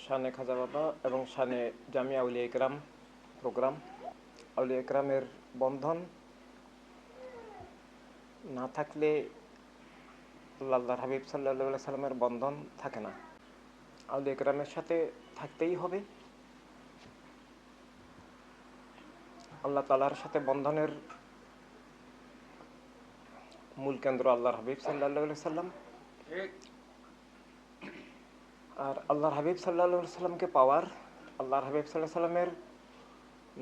শানে খাজা বাবা এবং শানে জামিয়া আউলিয়া ইকরাম প্রোগ্রাম। আউলিয়া ইকরামের বন্ধন না থাকলে আল্লাহর হাবিব সাল্লাল্লাহু সাল্লামের বন্ধন থাকে না। আউলিয়া ইকরামের সাথে থাকতেই হবে। আল্লাহ তাআলার সাথে বন্ধনের মূল কেন্দ্র আল্লাহর হাবিব সাল্লাল্লাহু সাল্লাম। আর আল্লাহর হাবিব সাল্লাল্লাহু সাল্লামকে পাওয়ার, আল্লাহর হাবিব সাল্লাল্লাহু সাল্লামের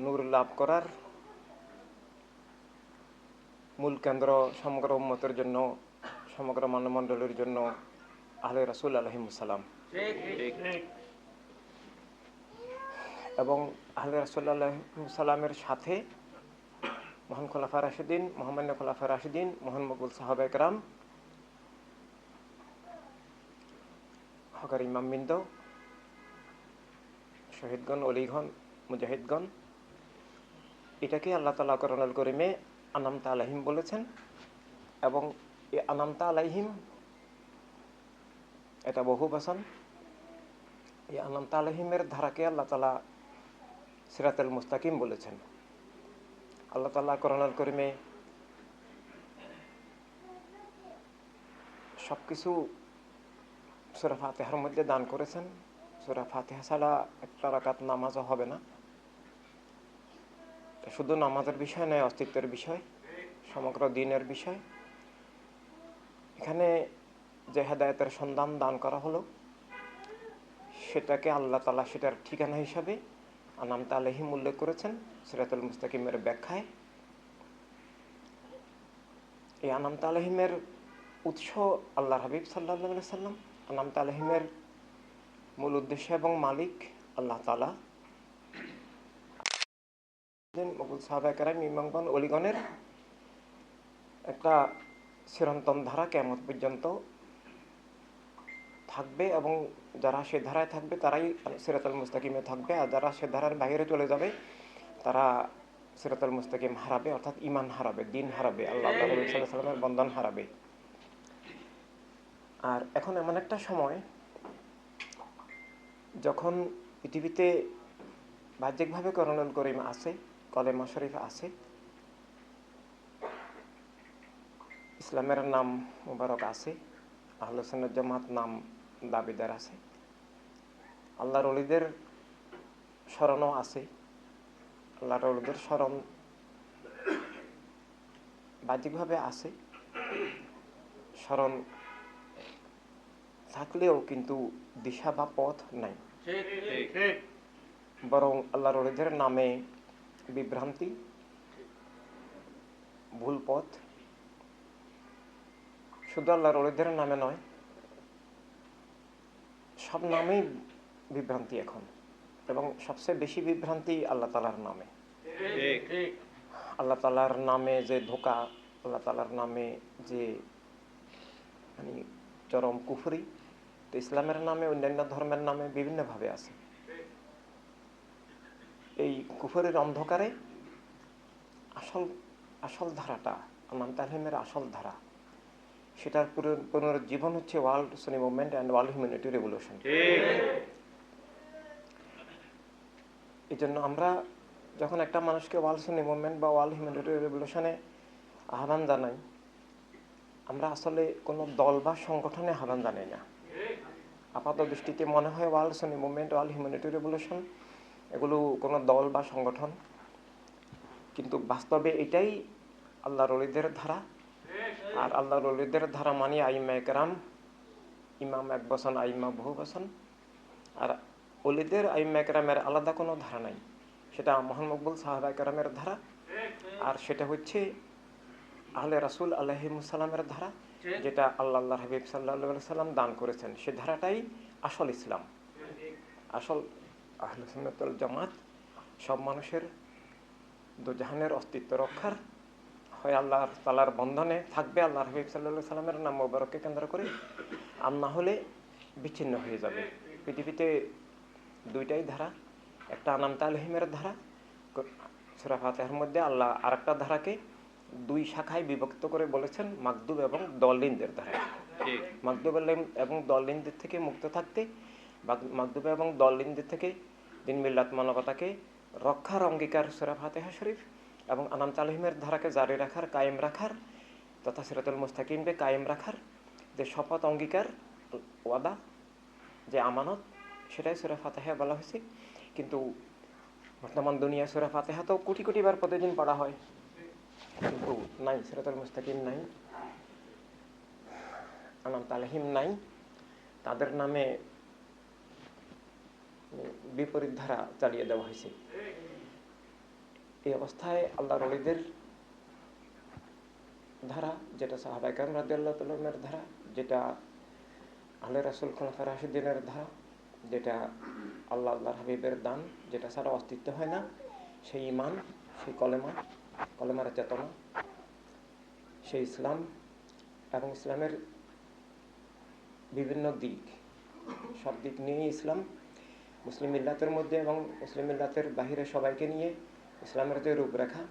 নূর লাভ করার মূল কেন্দ্র সমগ্র উম্মতের জন্য, সমগ্র মানবমণ্ডলীর জন্য আহলে রাসূল আলাইহিমুসসালাম এবং আহলে রাসূল আলাইহিমুসসালামের সাথে মহান খোলাফা রাশিদিন, মহামান্য খোলাফা রাশিদিন, মহান মকবুল সাহাবা একরাম, হকার ইমামবৃন্দ, শহীদগণ, অলিগণ, মুজাহিদগণ, এটাকে আল্লাহ তাআলা কোরআনুল কারীমে আনামতা আলাইহিম বলেছেন। এবং এই আনামতা আলাইহিম এটা বহুবচন। এই আনামতা আলাইহিমের ধারাকে আল্লাহ তাআলা সিরাতুল মুস্তাকিম বলেছেন। আল্লাহ তাআলা কোরআনুল কারীমে সবকিছু সূরা ফাতিহার মধ্যে দান করেছেন। সূরা ফাতিহা ছাড়া একটা রাকাত নামাজও হবে না। শুধু নামাজের বিষয় নয়, অস্তিত্বের বিষয়, সমগ্র দিনের বিষয়। এখানে যে হেদায়েতের সন্ধান দান করা হলো, সেটাকে আল্লাহ তাআলা সেটার ঠিকানা হিসাবে আনামতা আলাইহিম উল্লেখ করেছেন সিরাতুল মুস্তাকিমের ব্যাখ্যায়। এই আনামতা আলাইহিমের উৎস আল্লাহর হাবিব সাল্লাল্লাহু আলাইহি সাল্লাম। আনামতা আলাইহিমের মূল উদ্দেশ্য এবং মালিক আল্লাহ তাআলা। মকবুল সাহাবা কেরাম, ইমামগণ, অলিগণের একটা চিরন্তন ধারা কিয়ামত পর্যন্ত থাকবে এবং যারা সে ধারায় থাকবে তারাই সিরাতুল মুস্তাকিমে থাকবে। আর যারা সে ধারার বাইরে চলে যাবে তারা সিরাতুল মুস্তাকিম হারাবে, অর্থাৎ ঈমান হারাবে, দিন হারাবে, আল্লাহ হাবিব সাল্লাল্লাহু আলাইহি ওয়াসাল্লামের বন্ধন হারাবে। আর এখন এমন একটা সময় যখন পৃথিবীতে বাহ্যিকভাবে কোরআনুল কারীম আছে, কলেমা শরীফ আছে, ইসলামের নাম মুবারক আছে, আহলে সুন্নাত জামাত নাম দাবিদার আছে, আল্লাহর ওলিদের স্মরণও আছে। আল্লাহর ওলিদের স্মরণ বাহ্যিকভাবে আছে, স্মরণ থাকলেও কিন্তু দিশা বা পথ নাই। বরং আল্লাহর ওলিদের নামে বিভ্রান্তি, ভুল পথ। শুধু আল্লাহর ওলিদের নামে নয়, সব নামেই বিভ্রান্তি এখন, এবং সবচেয়ে বেশি বিভ্রান্তি আল্লাহ তাআলার নামে। আল্লাহ তাআলার নামে যে ধোঁকা, আল্লাহ তাআলার নামে যে মানে চরম কুফরি, তো ইসলামের নামে, অন্যান্য ধর্মের নামে বিভিন্নভাবে আছে। এই কুফরের অন্ধকারে আসল ধারাটা, আনামতা আলাইহিমের আসল ধারা, সেটার পুনরুজ্জীবন হচ্ছে world Sunni movement and world humanity revolution. এই জন্য আমরা যখন একটা মানুষকে ওয়ার্ল্ড সুন্নি মুভমেন্ট বা ওয়ার্ল্ড হিউম্যানিটি রেভলিউশনে আহ্বান জানাই, আমরা আসলে কোনো দল বা সংগঠনে আহ্বান জানাই না। আপাত দৃষ্টিতে মনে হয় ওয়ার্ল্ড সুন্নি মুভমেন্ট, ওয়ার্ল্ড হিউম্যানিটি রেভলিউশন এগুলো কোনো দল বা সংগঠন, কিন্তু বাস্তবে এটাই আল্লাহর ওলিদের ধারা। আর আল্লাহর ওলিদের ধারা মানে আইম্মা কেরাম, ইমাম এক বচন, আইম্মা বহু বচন। আর ওলিদের আইম্মা কেরামের আলাদা কোনো ধারা নাই, সেটা মহান মকবুল সাহাবা কেরামের ধারা। আর সেটা হচ্ছে আহলে রাসূল আলাইহিমুসসালামের ধারা, যেটা আল্লাহর হাবিব সাল্লাল্লাহু আলাইহি সাল্লাম দান করেছেন। সে ধারাটাই আসল ইসলাম, আসল আহলে সুন্নাত ওয়াল জামাত। সব মানুষের দুজাহানের অস্তিত্ব রক্ষার হয় আল্লাহ তাআলার বন্ধনে থাকবে, আল্লাহর হাবিব সাল্লাল্লাহু আলাইহি সাল্লামের নাম মুবারককে কেন্দ্র করে, আর না হলে বিচ্ছিন্ন হয়ে যাবে। পৃথিবীতে দুইটাই ধারা, একটা আনামতা আলাইহিমের ধারা, সূরা ফাতিহার মধ্যে আল্লাহ আরেকটা ধারাকে দুই শাখায় বিভক্ত করে বলেছেন, মাগদুব এবং দলিনদের ধারা। মাগদুব এবং দলিনদের থেকে মুক্ত থাকতে মাগদুবে এবং দলিনদের থেকে দিন মিল্লাত মানবতাকে রক্ষার অঙ্গীকার সূরা ফাতিহা শরীফ এবং আনামত আলাইহিমের ধারাকে জারি রাখার, কায়েম রাখার তথা সিরাতুল মুস্তাকিমকে কায়েম রাখার যে শপথ অঙ্গীকার ওয়াদা, যে আমানত, সেটাই সূরা ফাতিহায় বলা হয়েছে। কিন্তু বর্তমান দুনিয়া সূরা ফাতিহা তো কোটি কোটি বার প্রতিদিন পড়া হয়, কিন্তু নাই সিরাতুল মুস্তাকিম নাই, আনামত আলাইহিম নাই। তাদের নামে বিপরীত ধারা চালিয়ে দেওয়া হয়েছে। এই অবস্থায় আল্লাহর ওলিদের ধারা, যেটা সাহাবায়ে কেরাম রাদিয়াল্লাহু তাআলা আনহুর ধারা, যেটা আহলে রাসূল খুলাফায়ে রাশিদিনের ধারা, যেটা আল্লাহর হাবিবের দান, যেটা ছাড়া অস্তিত্ব হয় না, সেই ঈমান, সেই কলেমার চেতনা, সেই ইসলাম এবং ইসলামের বিভিন্ন দিক, সব দিক নিয়ে ইসলাম, মুসলিম মিল্লাতের মধ্যে এবং মুসলিম মিল্লাতের বাহিরে সবাইকে নিয়ে ইসলামের যে রূপরেখা,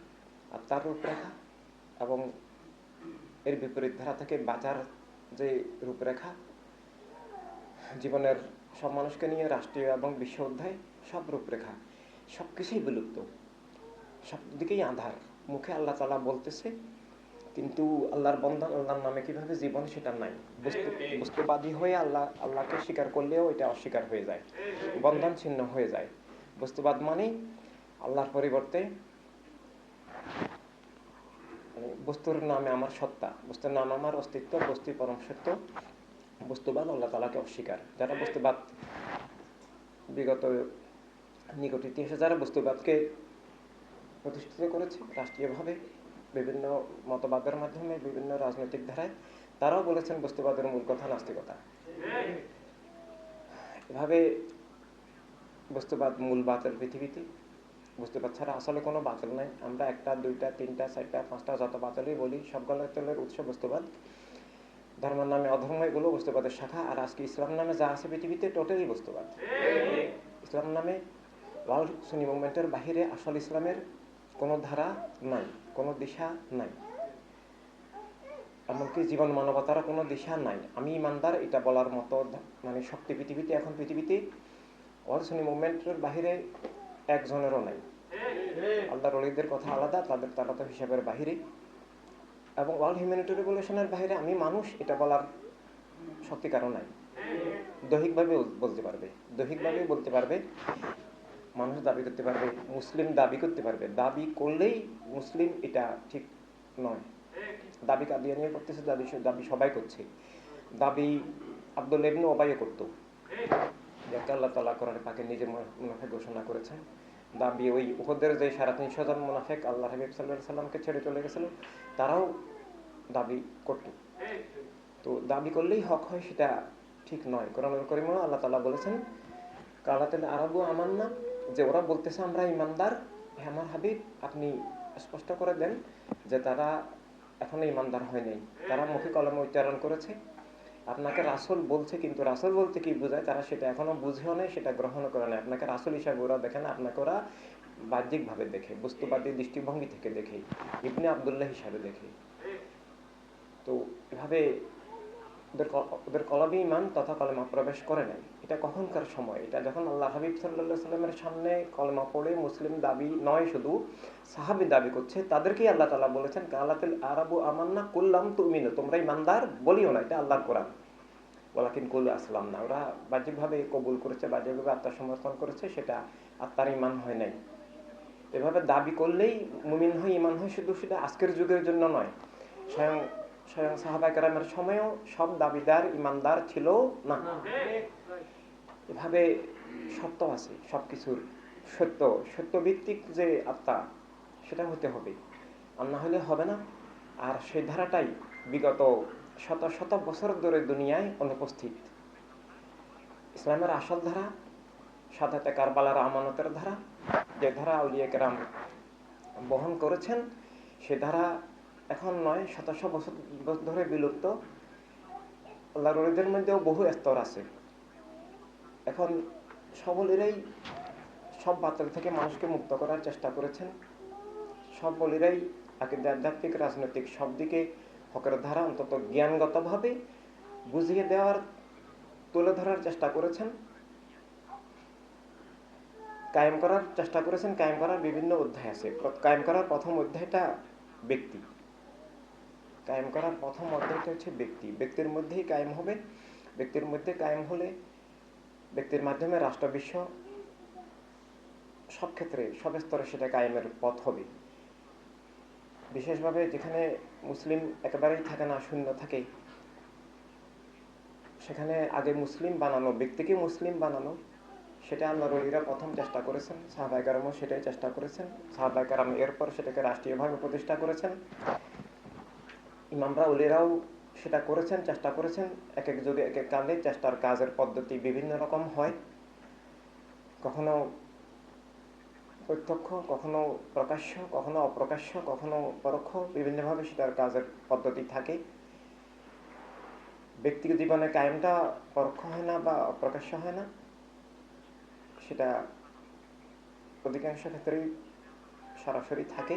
আত্মার রূপরেখা এবং এর বিপরীত ধারা থেকে বাঁচার যে রূপরেখা, জীবনের সব মানুষকে নিয়ে রাষ্ট্রীয় এবং বিশ্ব অধ্যায়, সব রূপরেখা, সব কিছুই বিলুপ্ত, সব দিকেই আঁধার। মুখে আল্লাহ তাআলা বলতেছে, কিন্তু আল্লাহর বন্ধন, আল্লাহর নামে কিভাবে জীবন, সেটা নাই। বস্তুবাদী হয়ে আল্লাহকে স্বীকার করলেও এটা অস্বীকার হয়ে যায়, বন্ধন ছিন্ন হয়ে যায়। বস্তুবাদ মানে আল্লাহর পরিবর্তে বস্তুর নামে আমার সত্তা, বস্তুর নামে আমার অস্তিত্ব, বস্তুই পরম সত্য, বস্তুবাদ আল্লাহ তাআলাকে অস্বীকার। যারা বস্তুবাদ বিগত নিকট ইতিহাসে যারা বস্তুবাদকে প্রতিষ্ঠিত করেছে রাষ্ট্রীয়ভাবে, বিভিন্ন মতবাদের মাধ্যমে, বিভিন্ন রাজনৈতিক ধারায়, তারাও বলেছেন বস্তুবাদের মূল কথা নাস্তিকতা। এভাবে বস্তুবাদ মূল বাতিল পৃথিবীতে। বস্তুবাদ ছাড়া আসলে কোনো বাতিল নাই। আমরা একটা, দুইটা, তিনটা, চারটা, পাঁচটা যত বাতিলই বলি, সবগুলোর উৎস বস্তুবাদ। ধর্মের নামে অধর্ম, এগুলো বস্তুবাদের শাখা। আর আজকে ইসলাম নামে যা আছে পৃথিবীতে টোটালি বস্তুবাদ। ইসলাম নামে ওয়ার্ল্ড সুন্নি মুভমেন্টের বাহিরে আসল ইসলামের কোনো ধারা নাই, কোনো দিশা নাই, এমনকি জীবন মানবতার কোনো দিশা নাই। আমি ইমানদার এটা বলার মতো মানে শক্তি পৃথিবীতে, এখন পৃথিবীতে ওয়ার্ল্ড সুন্নি মুভমেন্টের বাহিরে একজনেরও নাই। আল্লাহর ওলিদের কথা আলাদা, তারা তো হিসাবের বাহিরে। এবং ওয়ার্ল্ড হিউম্যানিটি রেভলিউশনের বাহিরে আমি মানুষ এটা বলার শক্তি কারো নাই। দৈহিকভাবে বলতে পারবে, মানুষ দাবি করতে পারবে, মুসলিম দাবি করতে পারবে। দাবি করলেই মুসলিম এটা ঠিক নয়। দাবি কাদিয়ানিয়া করতেছে, দাবি সবাই করছে। দাবি আব্দুল্লাহ ইবনে উবাইও করতো, যাকে আল্লাহ তাআলা কোরআনে পাকে নিজের মুনাফিক ঘোষণা করেছেন। দাবি ওই উহুদের যে 350 জন মুনাফিক আল্লাহ হাবিব সাল্লাল্লাহু আলাইহি সাল্লামকে ছেড়ে চলে গেছিল, তারাও দাবি করত। তো দাবি করলেই হক হয় সেটা ঠিক নয়। কোরআনুল কারীমে আল্লাহ তাআলা বলেছেন, কালাতুল আরাবু আমান্না, যে ওরা বলতেছে আমরা ইমানদার। হে আমার হাবিব, আপনি স্পষ্ট করে দেন যে তারা এখনো ইমানদার হয় নাই। তারা মুখে কলমে উচ্চারণ করেছে, আপনাকে রাসূল বলছে, কিন্তু রাসূল বলতে কি বোঝায় তারা সেটা এখনো বুঝেও নেই, সেটা গ্রহণ করে নাই। আপনাকে রাসূল হিসাবে ওরা দেখে না, আপনাকে ওরা বাহ্যিকভাবে দেখে, বস্তুবাদী দৃষ্টিভঙ্গি থেকে দেখে, ইবনে আব্দুল্লাহ হিসাবে দেখে। তো এভাবে ওদের কলবে ঈমান তথা কলেমা প্রবেশ করে নাই। এটা কখনকার সময়? এটা যখন আল্লাহ হাবিব সাল্লাল্লাহু আলাইহি সাল্লামের সামনে কলেমা পড়ে মুসলিম দাবি নয়, শুধু সাহাবী দাবি করছে, তাদেরকেই আল্লাহ তাআলা বলেছেন কালাতুল আরাবু আমান্না কুল্লাম তুমিনু, তোমরা ইমানদার বলিও না। এটা আল্লাহর কোরআন। ওয়ালাকিন কুলু আসলামনা, ওরা বাহ্যিকভাবে কবুল করেছে, বাহ্যিকভাবে আত্মসমর্পণ করেছে, সেটা আত্মার ঈমান হয় নাই। এভাবে দাবি করলেই মুমিন হয়, ঈমান হয়, শুধু সেটা আজকের যুগের জন্য নয়, স্বয়ং সাহাবায়ে কেরামের সময়ও সব দাবিদার ইমানদার ছিল না। এভাবে সত্য আছে, সবকিছুর সত্যভিত্তিক যে আত্মা, সেটা হতে হবে, আর না হলে হবে না। আর সেই ধারাটাই বিগত শত শত বছর ধরে দুনিয়ায় অনুপস্থিত। ইসলামের আসল ধারা, শাহাদাতে কারবালার আমানতের ধারা, যে ধারা আউলিয়া কেরাম বহন করেছেন, সে ধারা এখন নয়, শত শত বছর ধরে বিলুপ্ত। আল্লাহর ওলিদের মধ্যেও বহু স্তর আছে। এখন সকলেরাই সব বাতিল থেকে মানুষকে মুক্ত করার চেষ্টা করেছেন। সব বলিরাই আধ্যাত্মিক, রাজনৈতিক সব দিকে হকের ধারা অন্তত জ্ঞানগতভাবে বুঝিয়ে দেওয়ার, তুলে ধরার চেষ্টা করেছেন। কায়েম করার চেষ্টা করেছেন। কায়েম করার বিভিন্ন অধ্যায় আছে। কায়েম করার প্রথম অধ্যায়টা ব্যক্তি। কায়েম করার প্রথম অধ্যায়টা হচ্ছে ব্যক্তি। ব্যক্তির মধ্যেই কায়েম হবে। ব্যক্তির মধ্যে কায়েম হলে ব্যক্তির মাধ্যমে রাষ্ট্র বিশ্ব সব ক্ষেত্রে সব স্তরে সেটা কায়েমের পথ হবে। বিশেষভাবে যেখানে মুসলিম একেবারেই থাকে না, শূন্য থাকে, সেখানে আগে মুসলিম বানানো, ব্যক্তিকে মুসলিম বানানো, সেটা আল্লাহর ওলিরা প্রথম চেষ্টা করেছেন। সাহাবায়ে কেরামও সেটাই চেষ্টা করেছেন। সাহাবায়ে কেরাম এরপর সেটাকে রাষ্ট্রীয়ভাবে প্রতিষ্ঠা করেছেন। ইমামরা ওলিরাও সেটা করেছেন, চেষ্টা করেছেন। এক এক যুগে এক এক কালে চেষ্টার কাজের পদ্ধতি বিভিন্ন রকম হয়। কখনো প্রত্যক্ষ, কখনো প্রকাশ্য, কখনো অপ্রকাশ্য, কখনো পরোক্ষ, বিভিন্নভাবে সেটার কাজের পদ্ধতি থাকে। ব্যক্তিগত জীবনে কায়েমটা পরোক্ষ হয় না বা অপ্রকাশ্য হয় না, সেটা অধিকাংশ ক্ষেত্রেই সরাসরি থাকে।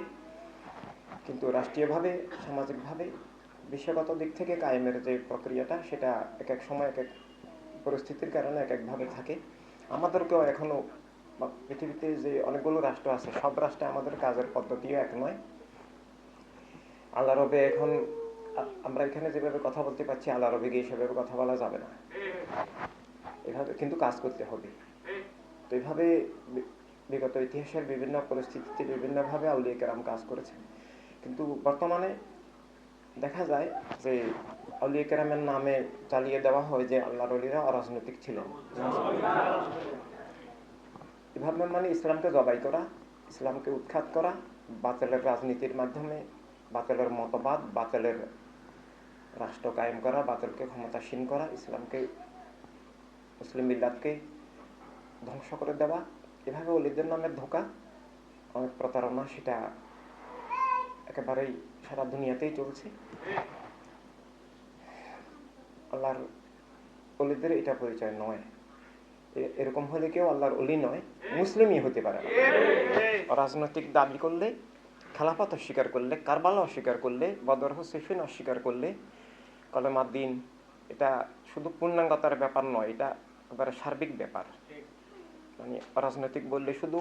কিন্তু রাষ্ট্রীয়ভাবে, সামাজিকভাবে, বিশ্বগত দিক থেকে কায়েমের যে প্রক্রিয়াটা, সেটা এক এক সময় এক এক পরিস্থিতির কারণে এক একভাবে থাকে। আমাদেরকেও এখনো পৃথিবীতে যে অনেকগুলো রাষ্ট্র আছে, সব রাষ্ট্রে আমাদের কাজের পদ্ধতিও এক নয়। আল্লাহ রবে এখন আমরা এখানে যেভাবে কথা বলতে পারছি, আল্লাহ রবে গিয়ে সেভাবে কথা বলা যাবে না। এভাবে কিন্তু কাজ করতে হবে। তো এইভাবে বিগত ইতিহাসের বিভিন্ন পরিস্থিতিতে বিভিন্নভাবে আউলিয়া কেরাম কাজ করেছেন। কিন্তু বর্তমানে দেখা যায় যে আউলিয়া কেরামের নামে চালিয়ে দেওয়া হয় যে আল্লাহর ওলিরা অরাজনৈতিক ছিলেন। এভাবে মানে ইসলামকে জবাই করা, ইসলামকে উৎখাত করা, বাতিলের রাজনীতির মাধ্যমে বাতিলের মতবাদ, বাতিলের রাষ্ট্র কায়েম করা, বাতিলকে ক্ষমতাসীন করা, ইসলামকে, মুসলিম মিল্লাতকে ধ্বংস করে দেওয়া, এভাবে ওলিদের নামের ধোঁকা, অনেক প্রতারণা, সেটা একেবারেই সারা দুনিয়াতেই চলছে। আল্লাহর ওলিদের এটা পরিচয় নয়। এরকম হলে কেউ আল্লাহর ওলি নয়, মুসলিমই হতে পারে না। রাজনৈতিক দাবি করলে, খেলাফত অস্বীকার করলে, কারবালা অস্বীকার করলে, বদর সিফিন অস্বীকার করলে, কলেমার দিন, এটা শুধু পূর্ণাঙ্গতার ব্যাপার নয়, এটা একেবারে সার্বিক ব্যাপার। মানে রাজনৈতিক বললে শুধু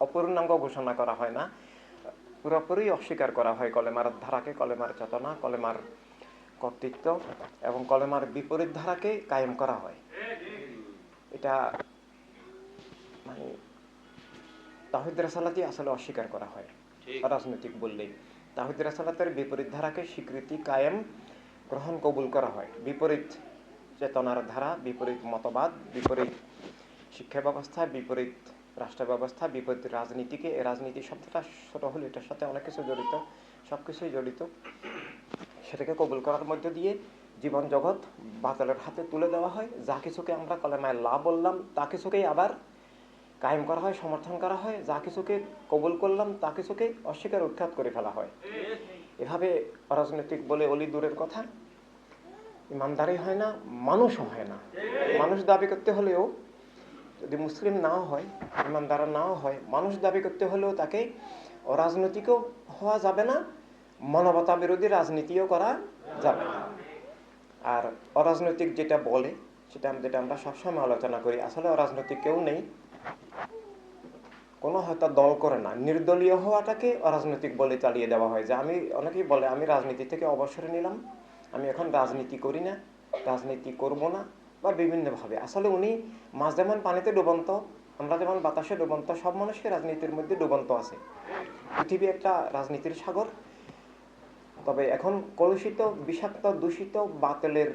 অপূর্ণাঙ্গ ঘোষণা করা হয় না, পুরোপুরি অস্বীকার করা হয় কলেমার ধারাকে, কলেমার চেতনা, কলেমার কর্তৃত্ব এবং কলেমার বিপরীত ধারাকে কায়েম করা হয়। এটা মানে তাওহীদ রিসালাতই আসলে অস্বীকার করা হয় রাজনৈতিক বললেই। তাওহীদ রিসালাতের বিপরীত ধারাকে স্বীকৃতি, কায়েম, গ্রহণ, কবুল করা হয়। বিপরীত চেতনার ধারা, বিপরীত মতবাদ, বিপরীত শিক্ষা ব্যবস্থা, বিপরীত রাষ্ট্র ব্যবস্থা, বিপরীত রাজনীতিকে, এই রাজনীতি শব্দটা ছোট হলে এটার সাথে অনেক কিছু জড়িত, সবকিছুই জড়িত, সেটাকে কবুল করার মধ্যে দিয়ে জীবন জগৎ বাতিলের হাতে তুলে দেওয়া হয়। যা কিছুকে আমরা কলেমায়ে লা বললাম, তা কিছুকেই আবার কায়েম করা হয়, সমর্থন করা হয়। যা কিছুকে কবুল করলাম, তা কিছুকে অস্বীকার, উৎখাত করে ফেলা হয়। এভাবে অরাজনৈতিক বলে অলি দূরের কথা, ইমানদারি হয় না, মানুষও হয় না। মানুষ দাবি করতে হলেও, যদি মুসলিম নাও হয়, ইমানদার নাও হয়, মানুষ দাবি করতে হলেও তাকে অরাজনৈতিকও হওয়া যাবে না, মানবতা বিরোধী রাজনীতিও করা যাবে না। আর অরাজনৈতিক যেটা বলে, যেটা আমরা সবসময় আলোচনা করি, আসলে অরাজনৈতিক কেউ নেই, কোনো হয়তো দল করে না, নির্দলীয় হওয়াটাকে অরাজনৈতিক বলে চালিয়ে দেওয়া হয়। যে আমি, অনেকেই বলে আমি রাজনীতি থেকে অবসর নিলাম, আমি এখন রাজনীতি করি না, রাজনীতি করব না, বা বিভিন্নভাবে। আসলে উনি মাছ যেমন পানিতে ডুবন্ত, আমরা যেমন বাতাসে ডুবন্ত, সব মানুষকে রাজনীতির মধ্যে ডুবন্ত আছে। পৃথিবী একটা রাজনীতির সাগর। তবে এখন কলুষিত, বিষাক্ত, দূষিত, বাতিলের,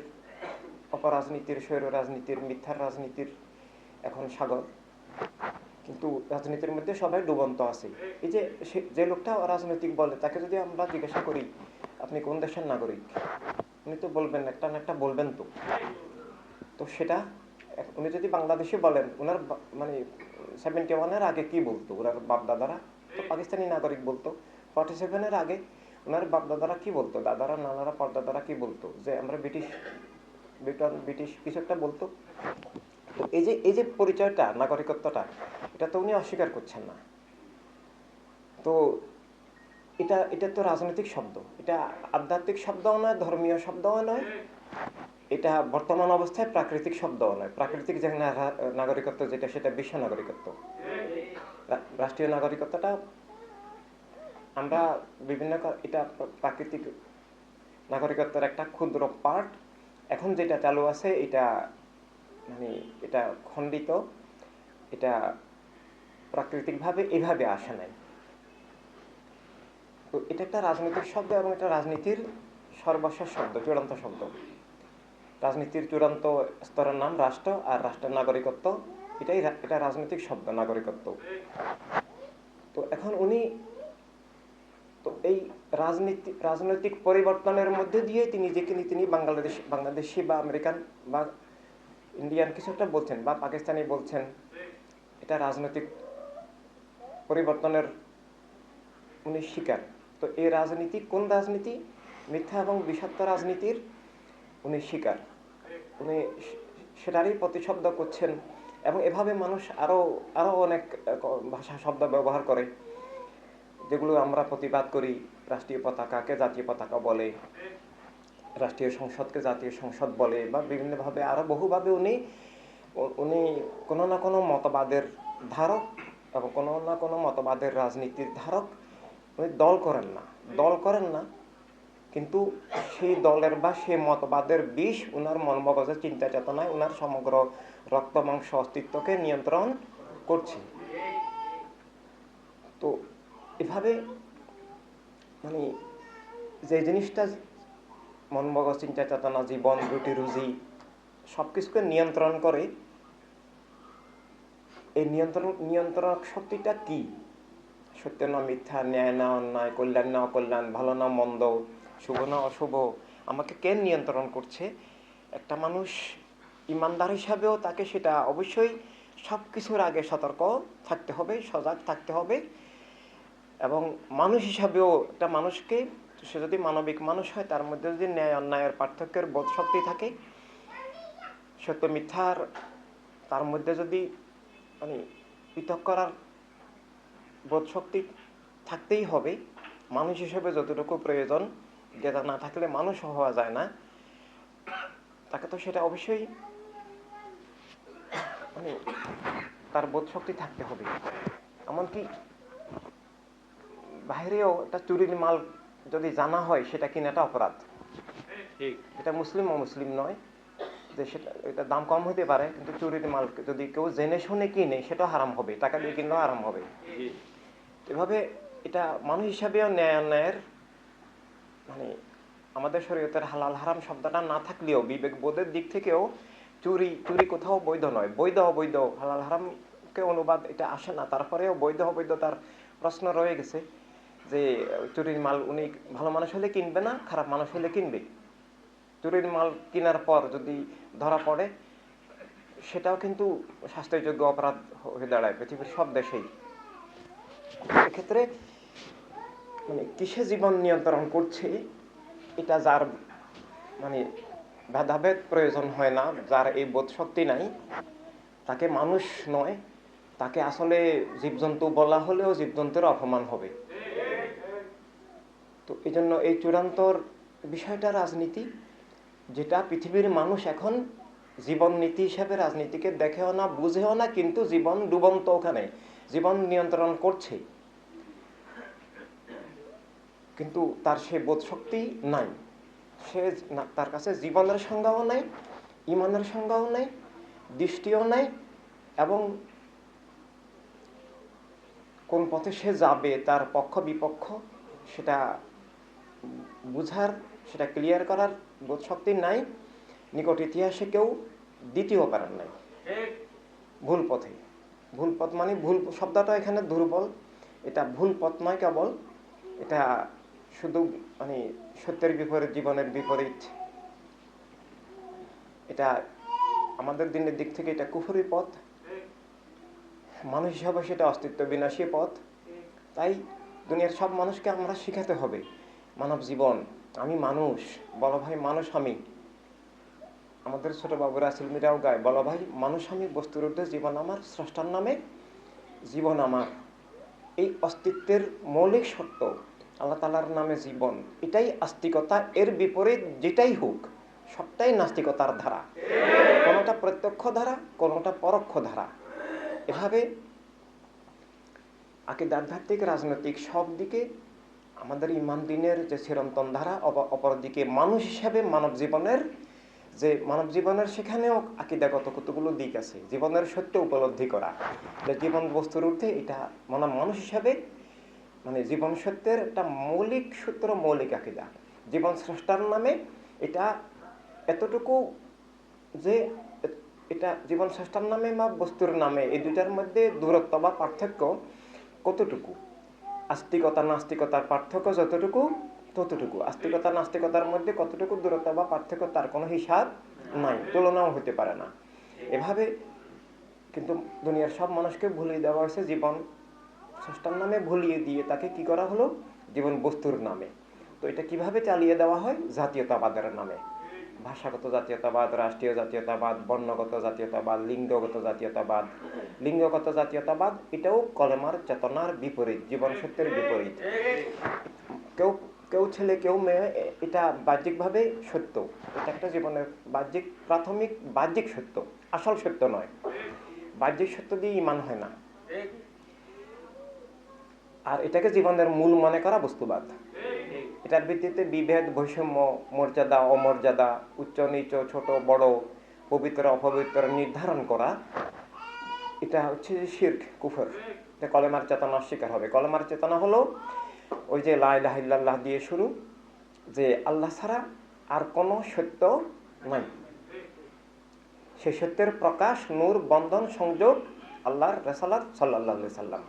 অপরাজনীতির, স্বৈর রাজনীতির, মিথ্যার রাজনীতির এখন সাগর। কিন্তু রাজনীতির মধ্যে সবাই ডুবন্ত আছে। এই যে যে লোকটা রাজনৈতিক বলে, তাকে যদি আমরা জিজ্ঞাসা করি আপনি কোন দেশের নাগরিক, উনি তো বলবেন, একটা না একটা বলবেন। তো সেটা উনি যদি বাংলাদেশে বলেন, ওনার মানে 71-এর আগে কি বলতো ওনার বাপদাদারা? তো পাকিস্তানি নাগরিক বলতো। 47-এর আগে ওনার বাপদাদারা কি বলতো, দাদারা, নানারা, পরদাদারা কি বলতো? যে আমরা ব্রিটিশ কিছু একটা বলতো। তো এই যে পরিচয়টা, নাগরিকত্বটা, এটা তো উনি অস্বীকার করছেন না। তো এটা তো রাজনৈতিক শব্দ, এটা আধ্যাত্মিক শব্দও নয়, ধর্মীয় শব্দও নয়, এটা বর্তমান অবস্থায় প্রাকৃতিক শব্দও নয়। প্রাকৃতিক যে নাগরিকত্ব যেটা, সেটা বিশ্ব নাগরিকত্ব। রাষ্ট্রীয় নাগরিকত্বটা আমরা বিভিন্ন এটা প্রাকৃতিক নাগরিকত্বের একটা ক্ষুদ্র পার্ট। এখন যেটা চালু আছে এটা মানে এটা খণ্ডিত, এটা প্রাকৃতিকভাবে এভাবে আসে নাই। তো এটা একটা রাজনৈতিক শব্দ এবং এটা রাজনীতির সর্বশেষ শব্দ, চূড়ান্ত শব্দ। রাজনীতির চূড়ান্ত স্তরের নাম রাষ্ট্র, আর রাষ্ট্রের নাগরিকত্ব এটা রাজনৈতিক শব্দ, নাগরিকত্ব। তো এখন উনি তো এই রাজনৈতিক পরিবর্তনের মধ্যে দিয়ে তিনি বাংলাদেশি বা আমেরিকান বা ইন্ডিয়ান কিছু একটা বলছেন বা পাকিস্তানি বলছেন, এটা রাজনৈতিক পরিবর্তনের উনি শিকার। তো এই রাজনীতি কোন রাজনীতি? মিথ্যা এবং বিষাক্ত রাজনীতির উনি শিকার। উনি সেটারই প্রতিশব্দ করছেন এবং এভাবে মানুষ আরো অনেক ভাষা শব্দ ব্যবহার করে, যেগুলো আমরা প্রতিবাদ করি। রাষ্ট্রীয় পতাকাকে জাতীয় পতাকা বলে, রাষ্ট্রীয় সংসদকে জাতীয় সংসদ বলে, বা বিভিন্নভাবে আরো বহুভাবে উনি কোনো না কোনো মতবাদের ধারক এবং কোনো না কোনো মতবাদের রাজনীতির ধারক। উনি দল করেন না, কিন্তু সেই দলের বা সেই মতবাদের বিষ উনার মন মগজের চিন্তা চেতনায় উনার সমগ্র রক্ত মাংস অস্তিত্বকে নিয়ন্ত্রণ করছে। তো এভাবে মানে যে জিনিসটা মন মগজ চিন্তা চেতনা, জীবন, রুটি রুজি সবকিছুকে নিয়ন্ত্রণ করে, এই নিয়ন্ত্রক শক্তিটা কি? সত্য না মিথ্যা, ন্যায় না অন্যায়, কল্যাণ না অকল্যাণ, ভালো না মন্দ, শুভ না অশুভ, আমাকে কে নিয়ন্ত্রণ করছে? একটা মানুষ ইমানদার হিসাবেও তাকে সেটা অবশ্যই সবকিছুর আগে সতর্ক থাকতে হবে, সজাগ থাকতে হবে। এবং মানুষ হিসাবেও একটা মানুষকে, সে যদি মানবিক মানুষ হয়, তার মধ্যে যদি ন্যায় অন্যায়ের পার্থক্যের বোধ শক্তি থাকে, সত্য মিথ্যার তার মধ্যে যদি মানে পৃথক করার বোধ শক্তি থাকতেই হবে। মানুষ হিসেবে যতটুকু প্রয়োজন, যেটা না থাকলে মানুষ হওয়া যায় না, তাকে তো সেটা অবশ্যই মানে তার বোধ শক্তি থাকতে হবে। এমনকি বাইরেও একটা চুরির মাল যদি জানা হয়, সেটা কিনাটা অপরাধ। এটা মুসলিম অমুসলিম নয়, যে সেটা এটা দাম কম হতে পারে, কিন্তু চুরির মাল যদি কেউ জেনে শুনে কিনে, সেটা হারাম হবে, টাকা দিয়ে কিনলেও হারাম হবে। এভাবে এটা মানুষ হিসাবেও ন্যায় অন্যায়ের মানে আমাদের শরীয়তের হালাল হারাম শব্দটা না থাকলেও বিবেক বোধের দিক থেকেও চুরি কোথাও বৈধ নয়। বৈধ অবৈধ, হালাল হারামকে অনুবাদ এটা আসে না, তারপরেও বৈধ অবৈধ তার প্রশ্ন রয়ে গেছে যে চুরির মাল উনি ভালো মানুষ হলে কিনবে না, খারাপ মানুষ হলে কিনবে। চুরির মাল কেনার পর যদি ধরা পড়ে, সেটাও কিন্তু শাস্তিযোগ্য অপরাধ হয়ে দাঁড়ায় পৃথিবীর সব দেশেই। এক্ষেত্রে মানে কিসে জীবন নিয়ন্ত্রণ করছে, এটা যার মানে ভেদাভেদ প্রয়োজন হয় না, যার এই বোধ শক্তি নাই, তাকে মানুষ নয়, তাকে আসলে জীবজন্তু বলা হলেও জীবজন্তুর অপমান হবে। তো এই জন্য এই চূড়ান্তর বিষয়টা রাজনীতি, যেটা পৃথিবীর মানুষ এখন জীবন নীতি হিসেবে রাজনীতিকে দেখেও না, বুঝেও না, কিন্তু জীবন ডুবন্ত, ওখানে জীবন নিয়ন্ত্রণ করছে, কিন্তু তার সে বোধ শক্তি নাই। তার কাছে জীবনের সংজ্ঞাও নাই, ইমানের সংজ্ঞাও নাই, দৃষ্টিও নাই, এবং কোন পথে সে যাবে, তার পক্ষ বিপক্ষ সেটা বুঝার, সেটা ক্লিয়ার করার বোধ শক্তি নাই। নিকট ইতিহাসে কেউ দ্বিতীয় পারেন নাই। ভুল পথে, ভুল পথ মানে ভুল শব্দটা এখানে দুর্বল, এটা ভুল পথ নয় কেবল, এটা শুধু মানে সত্যের বিপরীত, জীবনের বিপরীত, এটা আমাদের দিনের দিক থেকে এটা কুফরি পথ, মানুষ হিসাবে সেটা অস্তিত্ব বিনাশী পথ। তাই দুনিয়ার সব মানুষকে আমরা শিখাতে হবে মানব জীবন, আমি মানুষ, বলো ভাই মানুষ আমি। আমাদের ছোট বাবু রাসেল মিরাও গায়, বলো ভাই মানুষ আমি, বস্তুর ঊর্ধ্বে জীবন আমার, স্রষ্টার নামে জীবন আমার। এই অস্তিত্বের মৌলিক সত্য, আল্লাহ তাআলার নামে জীবন, এটাই আস্তিকতা। এর বিপরীত যেটাই হোক সবটাই নাস্তিকতার ধারা, কোনোটা প্রত্যক্ষ ধারা, কোনোটা পরোক্ষ ধারা। এভাবে আকীদা, আধ্যাত্মিক, রাজনৈতিক সব দিকে আমাদের ইমান দিনের যে চিরন্তন ধারা, অপরদিকে মানুষ হিসাবে মানব জীবনের সেখানেও আকীদাগত কতগুলো দিক আছে। জীবনের সত্য উপলব্ধি করা, জীবন বস্তুর ঊর্ধ্বে, এটা মানুষ হিসাবে জীবন সত্যের একটা মৌলিক সূত্র, মৌলিক আকীদা। জীবন স্রষ্টার নামে এটা এতটুকু যে এটা জীবন স্রষ্টার নামে বা বস্তুর নামে এই দুইটার মধ্যে দূরত্ব বা পার্থক্য কতটুকু, আস্তিকতা নাস্তিকতার পার্থক্য যতটুকু ততটুকু, আস্তিকতা নাস্তিকতার মধ্যে কতটুকু দূরত্ব বা পার্থক্য তার কোনো হিসাব নাই, তুলনাও হতে পারে না। এভাবে কিন্তু দুনিয়ার সব মানুষকে ভুলিয়ে দেওয়া হয়েছে, জীবন স্রষ্টার নামে ভুলিয়ে দিয়ে তাকে কি করা হলো, জীবন বস্তুর নামে। তো এটা কিভাবে চালিয়ে দেওয়া হয়? জাতীয়তাবাদের নামে। ভাষাগত জাতীয়তাবাদ, রাষ্ট্রীয় জাতীয়তাবাদ, বর্ণগত জাতীয়তাবাদ, লিঙ্গগত জাতীয়তাবাদ, এটাও কলেমার চেতনার বিপরীত, জীবন সত্যের বিপরীত। কেউ ছেলে কেউ মেয়ে, এটা বাহ্যিকভাবে সত্য, এটা একটা জীবনের প্রাথমিক বাহ্যিক সত্য, আসল সত্য নয়। বাহ্যিক সত্য দিয়ে ঈমান হয় না, আর এটাকে জীবনের মূল মনে করা বস্তুবাদ। এটার ভিত্তিতে বিভেদ, বৈষম্য, মর্যাদা অমর্যাদা, উচ্চ নিচ, ছোট বড়, পবিত্র অপবিত্র নির্ধারণ করা, এটা হচ্ছে শিরক, কুফর। এটা কলেমার চেতনা অস্বীকার হবে। কলেমার চেতনা হলো ওই যে লা ইলাহা ইল্লাল্লাহ দিয়ে শুরু, যে আল্লাহ ছাড়া আর কোনো সত্য নাই। সেই সত্যের প্রকাশ, নূর, বন্ধন, সংযোগ আল্লাহর রাসূল সাল্লাল্লাহু আলাইহি সাল্লাম।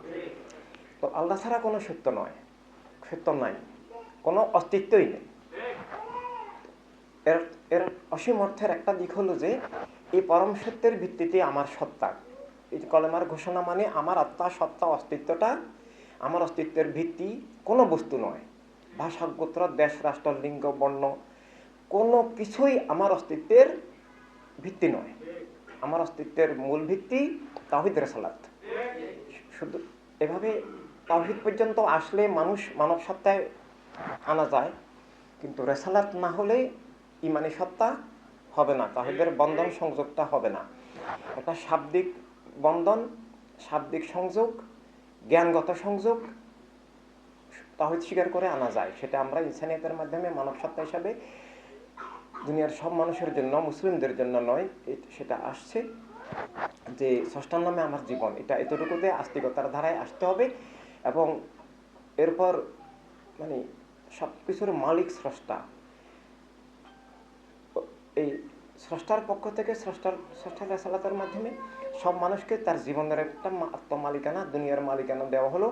তো আল্লাহ ছাড়া কোনো সত্য নয়, সত্য নাই, কোনো অস্তিত্বই নেই। এর অসীম অর্থের একটা দিক হলো যে এই পরম সত্যের ভিত্তিতে আমার সত্তা, এই কলেমার ঘোষণা মানে আমার আত্মা, সত্তা, অস্তিত্বটা, আমার অস্তিত্বের ভিত্তি কোনো বস্তু নয়। ভাষা, গোত্র, দেশ, রাষ্ট্র, লিঙ্গ, বর্ণ, কোনো কিছুই আমার অস্তিত্বের ভিত্তি নয়। আমার অস্তিত্বের মূল ভিত্তি তাওহীদ, রিসালাত। শুধু এভাবে তাওহীদ পর্যন্ত আসলে মানব সত্তায় আনা যায়, কিন্তু রিসালাত না হলে ইমানি সত্তা হবে না, তাওহীদের বন্ধন সংযোগটা হবে না। একটা শাব্দিক বন্ধন, শাব্দিক সংযোগ, জ্ঞানগত সংযোগ তাওহীদ স্বীকার করে আনা যায়। সেটা আমরা ইনসানিয়তের মাধ্যমে মানব সত্তা হিসাবে দুনিয়ার সব মানুষের জন্য, মুসলিমদের জন্য নয়, সেটা আসছে যে স্রষ্টার নামে আমার জীবন, এটা এতটুকুতে আস্তিকতার ধারায় আসতে হবে। এবং এরপর সব কিছুর মালিক স্রষ্টা, এই স্রষ্টার পক্ষ থেকে স্রষ্টার রিসালাতের মাধ্যমে সব মানুষকে তার জীবনের একটা আত্মমালিকানা, দুনিয়ার মালিকানা দেওয়া হলো।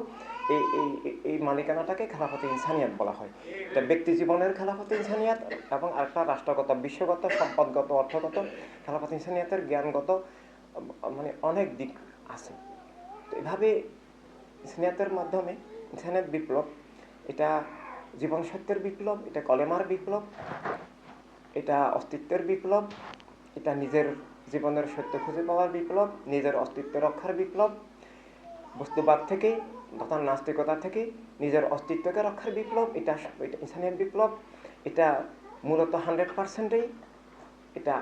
এই মালিকানাটাকে খেলাফতে ইনসানিয়াত বলা হয়। এটা ব্যক্তি জীবনের খেলাফতে ইনসানিয়াত, এবং আরেকটা রাষ্ট্রগত, বিশ্বগত, সম্পদগত, অর্থগত খেলাফতে ইনসানিয়াতের জ্ঞানগত অনেক দিক আছে। তো এভাবে ইনসানিয়াতের মাধ্যমে ইনসানিয়াত বিপ্লব, এটা জীবন সত্যের বিপ্লব, এটা কলেমার বিপ্লব, এটা অস্তিত্বের বিপ্লব, এটা নিজের জীবনের সত্য খুঁজে পাওয়ার বিপ্লব, নিজের অস্তিত্ব রক্ষার বিপ্লব, বস্তুবাদ থেকে তথা নাস্তিকতা থেকে নিজের অস্তিত্বকে রক্ষার বিপ্লব, এটা ইনসানিয়াত বিপ্লব। এটা মূলত 100%ই এটা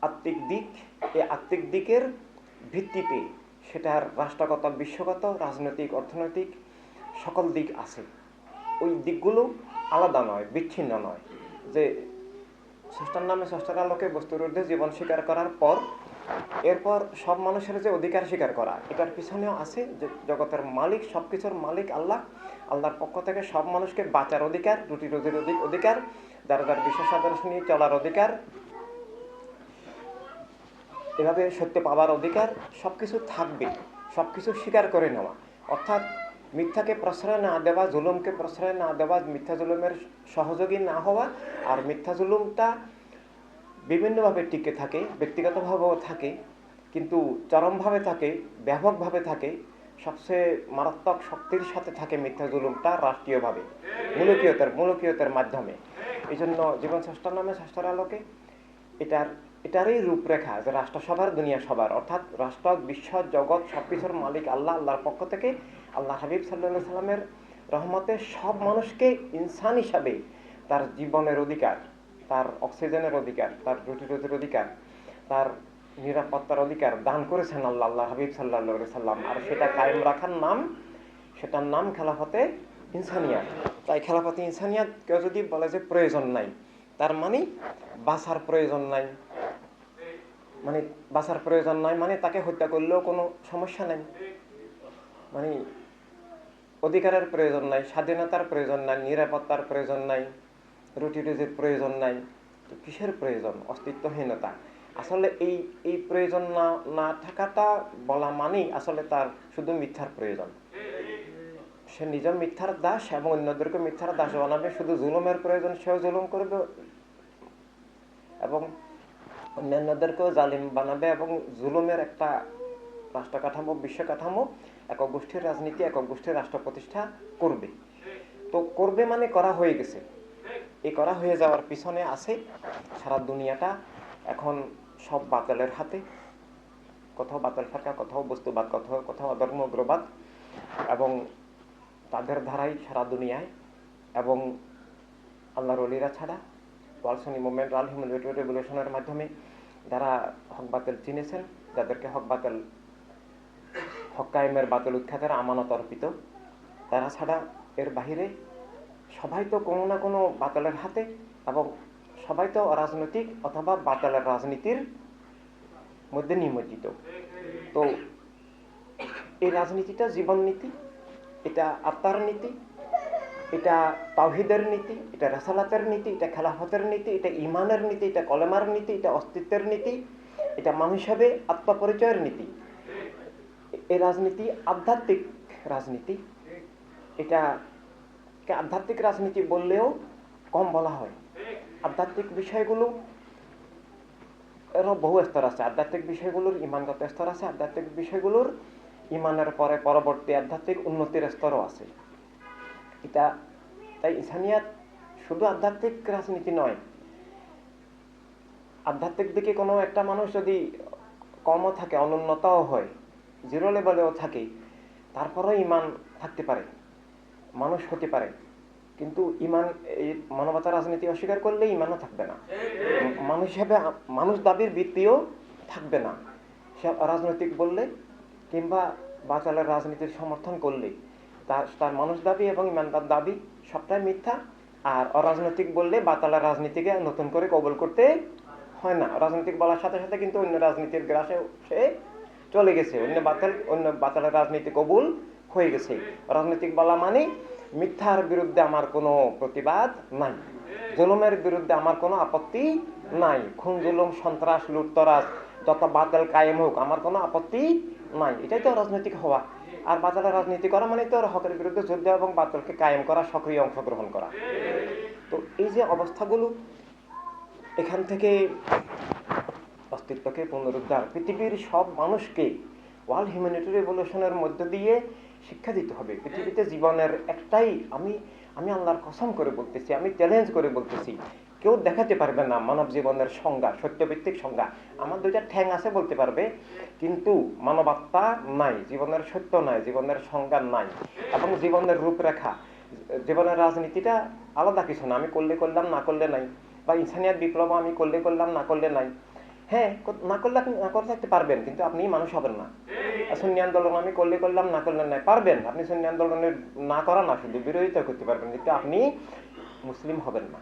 আত্মিক দিক। এই আত্মিক দিকের ভিত্তিতে সেটার রাষ্ট্রগত, বিশ্বগত, রাজনৈতিক, অর্থনৈতিক সকল দিক আছে। ওই দিকগুলো আলাদা নয়, বিচ্ছিন্ন নয়। যে স্রষ্টার নামে, স্রষ্টার আলোকে বস্তুর ঊর্ধ্বে জীবন স্বীকার করার পর এরপর সব মানুষের যে অধিকার স্বীকার করা, এটার পিছনেও আছে যে জগতের মালিক, সবকিছুর মালিক আল্লাহ। আল্লাহর পক্ষ থেকে সব মানুষকে বাঁচার অধিকার, রুটি রুজির অধিকার, যার যার বিশেষ আদর্শ নিয়ে চলার অধিকার, এভাবে সত্য পাওয়ার অধিকার, সবকিছু থাকবে। সবকিছু স্বীকার করে নেওয়া, অর্থাৎ মিথ্যাকে প্রশ্রয় না দেওয়া, জুলুমকে প্রশ্রয় না দেওয়া, মিথ্যা জুলুমের সহযোগী না হওয়া। আর মিথ্যা জুলুমটা বিভিন্নভাবে টিকে থাকে, ব্যক্তিগতভাবেও থাকে, কিন্তু চরমভাবে থাকে, ব্যাপকভাবে থাকে। সবচেয়ে মারাত্মক শক্তির সাথে থাকে মিথ্যা জুলুমটা রাষ্ট্রীয়ভাবে, মূলকীয়তার মাধ্যমে। এই জন্য জীবন স্রষ্টার নামে, স্রষ্টার আলোকে এটারই রূপরেখা যে রাষ্ট্রসভার, দুনিয়া সবার, অর্থাৎ রাষ্ট্র, বিশ্ব, জগৎ সবকিছুর মালিক আল্লাহ। আল্লাহর পক্ষ থেকে আল্লাহ হাবিব সাল্লাল্লাহু আলাইহি সাল্লামের রহমতে সব মানুষকে ইনসান হিসাবে তার জীবনের অধিকার, তার অক্সিজেনের অধিকার, তার রুটি রুজির অধিকার, তার নিরাপত্তার অধিকার দান করেছেন আল্লাহ হাবিব সাল্লাল্লাহু আলাইহি সাল্লাম। আর সেটা কায়েম রাখার নাম সেটার নাম খেলাফতে ইনসানিয়াত। তাই খেলাফতে ইনসানিয়াত কেউ যদি বলে যে প্রয়োজন নাই, তার মানে বাঁচার প্রয়োজন নাই, মানে বাঁচার প্রয়োজন নাই মানে তাকে হত্যা করলেও কোনো সমস্যা নাই, মানে অধিকারের প্রয়োজন নাই, স্বাধীনতার প্রয়োজন নাই, নিরাপত্তার প্রয়োজন নাই, রুটি রুজির প্রয়োজন নাই, তো কিসের প্রয়োজন? অস্তিত্বহীনতা। আসলে এই প্রয়োজন না থাকাটা বলা মানেই আসলে তার শুধু মিথ্যার প্রয়োজন। সে নিজের মিথ্যার দাস এবং অন্যদেরকে মিথ্যার দাস বানাবে। শুধু জুলুমের প্রয়োজন, সেও জুলুম করবে এবং অন্যান্যদেরকেও জালিম বানাবে এবং জুলুমের একটা রাষ্ট্র কাঠামো, বিশ্ব কাঠামো, একক গোষ্ঠীর রাজনীতি, একক গোষ্ঠীর রাষ্ট্র প্রতিষ্ঠা করবে। তো করবে মানে করা হয়ে গেছে। এই করা হয়ে যাওয়ার পিছনে আছে সারা দুনিয়াটা এখন সব বাতিলের হাতে। কোথাও বাতিল ফাঁকা, কোথাও বস্তুবাদ, কোথাও অধর্ম উগ্রবাদ, এবং তাদের ধারাই সারা দুনিয়ায়। এবং আল্লাহর ওলিরা ছাড়া ওয়ার্ল্ড সুন্নি মুভমেন্ট, ওয়ার্ল্ড হিউম্যান রাইটস রেভলিউশনের মাধ্যমে যারা হক বাতিল চিনেছেন, যাদেরকে হক কায়েমের বাতিল উৎখাতের আমানত অর্পিত, তারা ছাড়া এর বাহিরে সবাই তো কোনো না কোনো বাতিলের হাতে, এবং সবাই তো অরাজনৈতিক অথবা বাতিলের রাজনীতির মধ্যে নিমজ্জিত। তো এই রাজনীতিটা জীবন নীতি, এটা আত্মার নীতি, এটা তাওহীদের নীতি, এটা রাসালাতের নীতি, এটা খেলাফতের নীতি, এটা ইমানের নীতি, এটা কলেমার নীতি, এটা অস্তিত্বের নীতি, এটা মানুষ হিসাবে আত্মপরিচয়ের নীতি। এই রাজনীতি আধ্যাত্মিক রাজনীতি। এটাকে আধ্যাত্মিক রাজনীতি বললেও কম বলা হয়। আধ্যাত্মিক বিষয়গুলো এরও বহু স্তর আছে। আধ্যাত্মিক বিষয়গুলোর ইমানগত স্তর আছে, আধ্যাত্মিক বিষয়গুলোর ইমানের পরে পরবর্তী আধ্যাত্মিক উন্নতির স্তরও আছে। এটা তাই ইনসানিয়াত শুধু আধ্যাত্মিক রাজনীতি নয়। আধ্যাত্মিক দিকে কোনো একটা মানুষ যদি কমও থাকে, অনুন্নতও হয়, জিরো লেভেলেও থাকে, তারপরেও ইমান থাকতে পারে, মানুষ হতে পারে। কিন্তু ইমান, এই মানবতার রাজনীতি অস্বীকার করলে ইমানও থাকবে না, মানুষ হিসেবে মানুষ দাবির ভিত্তিও থাকবে না। সে অরাজনৈতিক বললে কিংবা বাচালের রাজনীতির সমর্থন করলে তার মানুষ দাবি এবং ইমানদার দাবি সবটাই মিথ্যা। আর অরাজনৈতিক বললে বাতালের রাজনীতিকে নতুন করে কবুল করতে হয় না। রাজনৈতিক বলার সাথে সাথে কিন্তু অন্য রাজনীতির গ্রাসে সে চলে গেছে, অন্য বাতালের রাজনীতি কবুল হয়ে গেছে। রাজনৈতিক বলা মানে মিথ্যার বিরুদ্ধে আমার কোনো প্রতিবাদ নাই, জুলুমের বিরুদ্ধে আমার কোনো আপত্তি নাই, খুন জুলুম সন্ত্রাস লুটতরাজ যত বাতিল কায়েম হোক আমার কোনো আপত্তি নাই। এটাই তো রাজনৈতিক হওয়া। আর বাতিলের রাজনীতি করা মানে তো হকের বিরুদ্ধে যুদ্ধ এবং বাতিলকে কায়েম করা, সক্রিয় অংশগ্রহণ করা। তো এই যে অবস্থাগুলো, এখান থেকে অস্তিত্বকে পুনরুদ্ধার পৃথিবীর সব মানুষকে ওয়ার্ল্ড হিউম্যানিটি রেভলিউশনের মধ্য দিয়ে শিক্ষা দিতে হবে। পৃথিবীতে জীবনের একটাই, আমি আল্লাহর কসম করে বলতেছি, আমি চ্যালেঞ্জ করে বলতেছি, কেউ দেখাতে পারবে না মানব জীবনের সংজ্ঞা, সত্যভিত্তিক সংজ্ঞা। আমার দুইটা ঠ্যাং আছে বলতে পারবে, কিন্তু মানবাত্মা নাই, জীবনের সত্য নাই, জীবনের সংজ্ঞা নাই, এবং জীবনের রূপরেখা, জীবনের রাজনীতিটা আলাদা কিছু না। আমি করলে করলাম, না করলে নাই। বা ইনসানিয়াত বিপ্লব আমি করলে করলাম, না করলে নাই। হ্যাঁ, না করলে আপনি না করে থাকতে পারবেন, কিন্তু আপনি মানুষ হবেন না। সুন্নি আন্দোলন আমি করলে করলাম, না করলে নাই, পারবেন। আপনি সুন্নি আন্দোলনের না করা না, শুধু বিরোধিতা করতে পারবেন, কিন্তু আপনি মুসলিম হবেন না।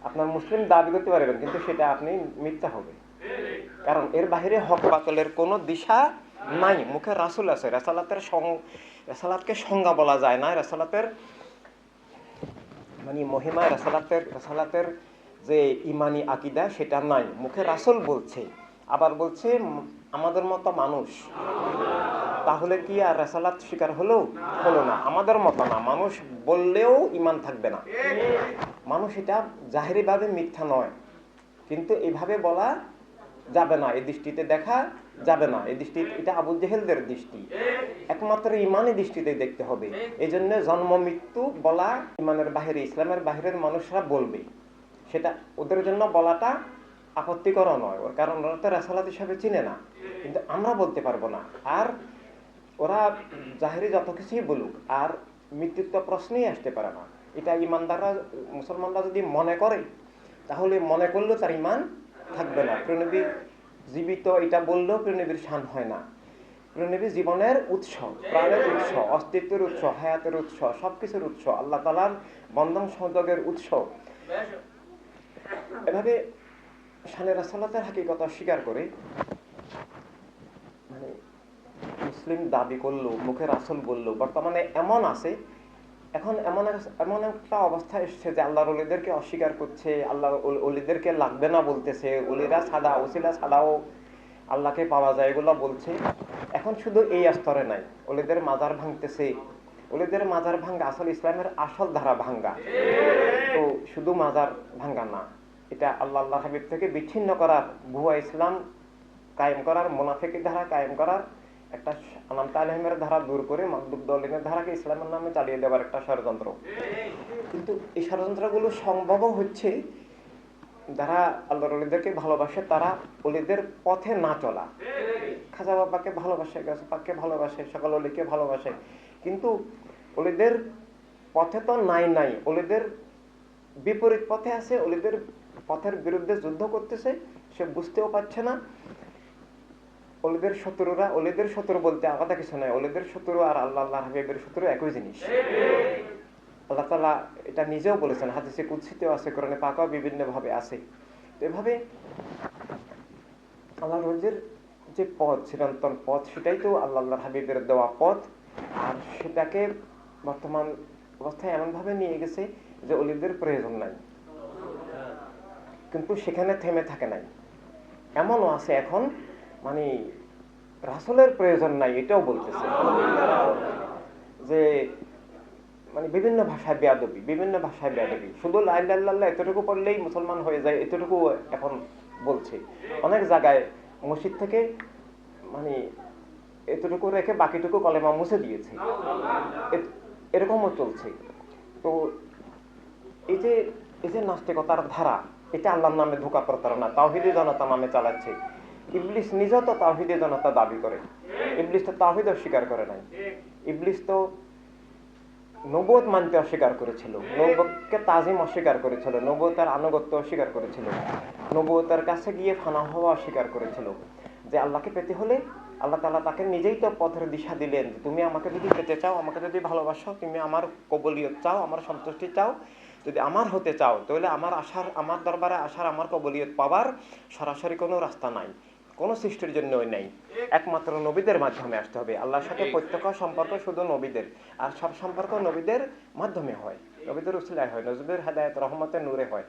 আপনার মুসলিম দাবি করতে পারবেন, কিন্তু সেটা আপনি মিথ্যা হবে। কারণ এর বাহিরে হক বাতিলের কোনো দিশা নাই। মুখে রাসূল আছে, রাসালাতকে সংজ্ঞা বলা যায় না, রাসালাতের মানে মহিমা, রাসালাতের যে ইমানি আকিদা সেটা নাই। মুখে রাসূল বলছে, আবার বলছে আমাদের মতো মানুষ। তাহলে কি আর রাসালাত স্বীকার হলো না? আমাদের মতো না, মানুষ বললেও ইমান থাকবে না। মানুষ এটা জাহেরিভাবে মিথ্যা নয়, কিন্তু এইভাবে বলা যাবে না, এই দৃষ্টিতে দেখা যাবে না। এই দৃষ্টি, এটা আবু জেহেলদের দৃষ্টি, একমাত্র ইমানি দৃষ্টিতে দেখতে হবে। এই জন্য জন্ম মৃত্যু বলা ইমানের বাহিরে, ইসলামের বাহিরের মানুষরা বলবে, সেটা ওদের জন্য বলাটা আপত্তিকর নয়, ওর কারণ ওরা তো রাসালাত হিসাবে চিনে না, কিন্তু আমরা বলতে পারবো না। আর ওরা জাহেরি যত কিছুই বলুক, আর মৃত্যুত্ব প্রশ্নেই আসতে পারে না। এটা ইমানদাররা, মুসলমানরা যদি মনে করে, তাহলে মনে করলেও তার ইমান থাকবে না। প্রিয়নবী জীবিত এটা বললেও প্রিয়নবীর শান হয় না। নবী জীবনের উৎস, প্রাণের উৎস, অস্তিত্বের উৎস, হায়াতের উৎস, সবকিছুর উৎস, আল্লাহ তাআলার বন্ধন সংযোগের উৎস। এভাবে শানে রাসালাতের হাকিকত অস্বীকার করে মানে মুসলিম দাবি করলো, মুখে রাসূল বললো, বর্তমানে এমন আছে, এখন এমন একটা অবস্থা এসছে যে আল্লাহর ওলিদেরকে অস্বীকার করছে, আল্লাহর ওলিদেরকে লাগবে না বলতেছে, ওলিরা ছাড়া, ওসিলা ছাড়াও আল্লাহকে পাওয়া যায় এগুলো বলছে। এখন শুধু এই স্তরে নাই, ওলিদের মাজার ভাঙতেছে। ওলিদের মাজার ভাঙ্গা আসলে ইসলামের আসল ধারা ভাঙ্গা। তো শুধু মাজার ভাঙ্গা না, এটা আল্লাহ আল্লাহ হাবিব থেকে বিচ্ছিন্ন করার, ভুয়া ইসলাম কায়েম করার, মুনাফিকি ধারা কায়েম করার, একটা আনাম তালিমের ধারা দূর করে মাকদুব দলিনের ধারাকে ইসলামের নামে চালিয়ে দেওয়ার একটা ষড়যন্ত্র। কিন্তু এই ষড়যন্ত্রগুলো সম্ভব হচ্ছে যারা আল্লাহর ওলিদেরকে ভালোবাসে, তারা ওলিদের পথে না চলা। খাজা বাবাকে ভালোবাসে, গাছ পাককে ভালোবাসে, সকল ওলিকে ভালোবাসে, কিন্তু ওলিদের পথে তো নাই, ওলিদের বিপরীত পথে আছে, ওলিদের পথের বিরুদ্ধে যুদ্ধ করতেছে, সে বুঝতেও পারছে না। ওলিদের শত্রুরা, ওলিদের শত্রু বলতে আলাদা কিছু নয়, ওলিদের শত্রু আর আল্লাহ আল্লাহ হাবিবের শত্রু একই জিনিস। আল্লাহ তাআলা এটা নিজেও বলেছেন, হাদিসে কুদসিতেও আছে, কোরআনে পাকেও বিভিন্ন ভাবে আছে। তো এভাবে আল্লাহর ওলিদের যে পথ, চিরন্তন পথ, সেটাই তো আল্লাহ আল্লাহর হাবিবের দেওয়া পথ। আর সেটাকে বর্তমান অবস্থায় এমন ভাবে নিয়ে গেছে যে ওলিদের প্রয়োজন নাই, কিন্তু সেখানে থেমে থাকে নাই। এমনও আছে এখন মানে রাসূলের প্রয়োজন নাই এটাও বলতেছে, যে মানে বিভিন্ন ভাষায় বেয়াদবি, শুধু লা ইলাহা ইল্লাল্লাহ এতটুকু পড়লেই মুসলমান হয়ে যায়, এতটুকু এখন বলছে। অনেক জায়গায় মসজিদ থেকে মানে এতটুকু রেখে বাকিটুকু কলেমা মুছে দিয়েছে, এরকমও চলছে। তো এই যে নাস্তিকতার ধারা, এটা আল্লাহর নামে ধোঁকা প্রতারণা, তাওহীদি জনতা নামে চালাচ্ছে। ইবলিস নিজেও তো তাওহীদি জনতা দাবি করে, ইবলিস তো তাওহীদ অস্বীকার করে নাই। ইবলিস তো নবুয়ত মানতে অস্বীকার করেছিল, নবুয়তকে তাজিম অস্বীকার করেছিল, নবুয়তের আনুগত্য অস্বীকার করেছিল, নবুয়তের কাছে গিয়ে ফানা হওয়া অস্বীকার করেছিল। যে আল্লাহকে পেতে হলে আল্লাহ তাআলা তাকে নিজেই তো পথের দিশা দিলেন, তুমি আমাকে যদি পেতে চাও, আমাকে যদি ভালোবাসো, তুমি আমার কবুলিয়ত চাও, আমার সন্তুষ্টি চাও, যদি আমার হতে চাও, তাহলে আমার দরবারে আসার, আমার কবুলিয়ত পাবার সরাসরি কোনো রাস্তা নাই, কোনো সৃষ্টির জন্যই নাই, একমাত্র নবীদের মাধ্যমে আসতে হবে। আল্লাহর সাথে প্রত্যক্ষ সম্পর্ক শুধু নবীদের, আর সব সম্পর্ক নবীদের মাধ্যমে হয়, নবীদের উসিলায় হয়, নবীদের হেদায়েত রহমতের নূরে হয়।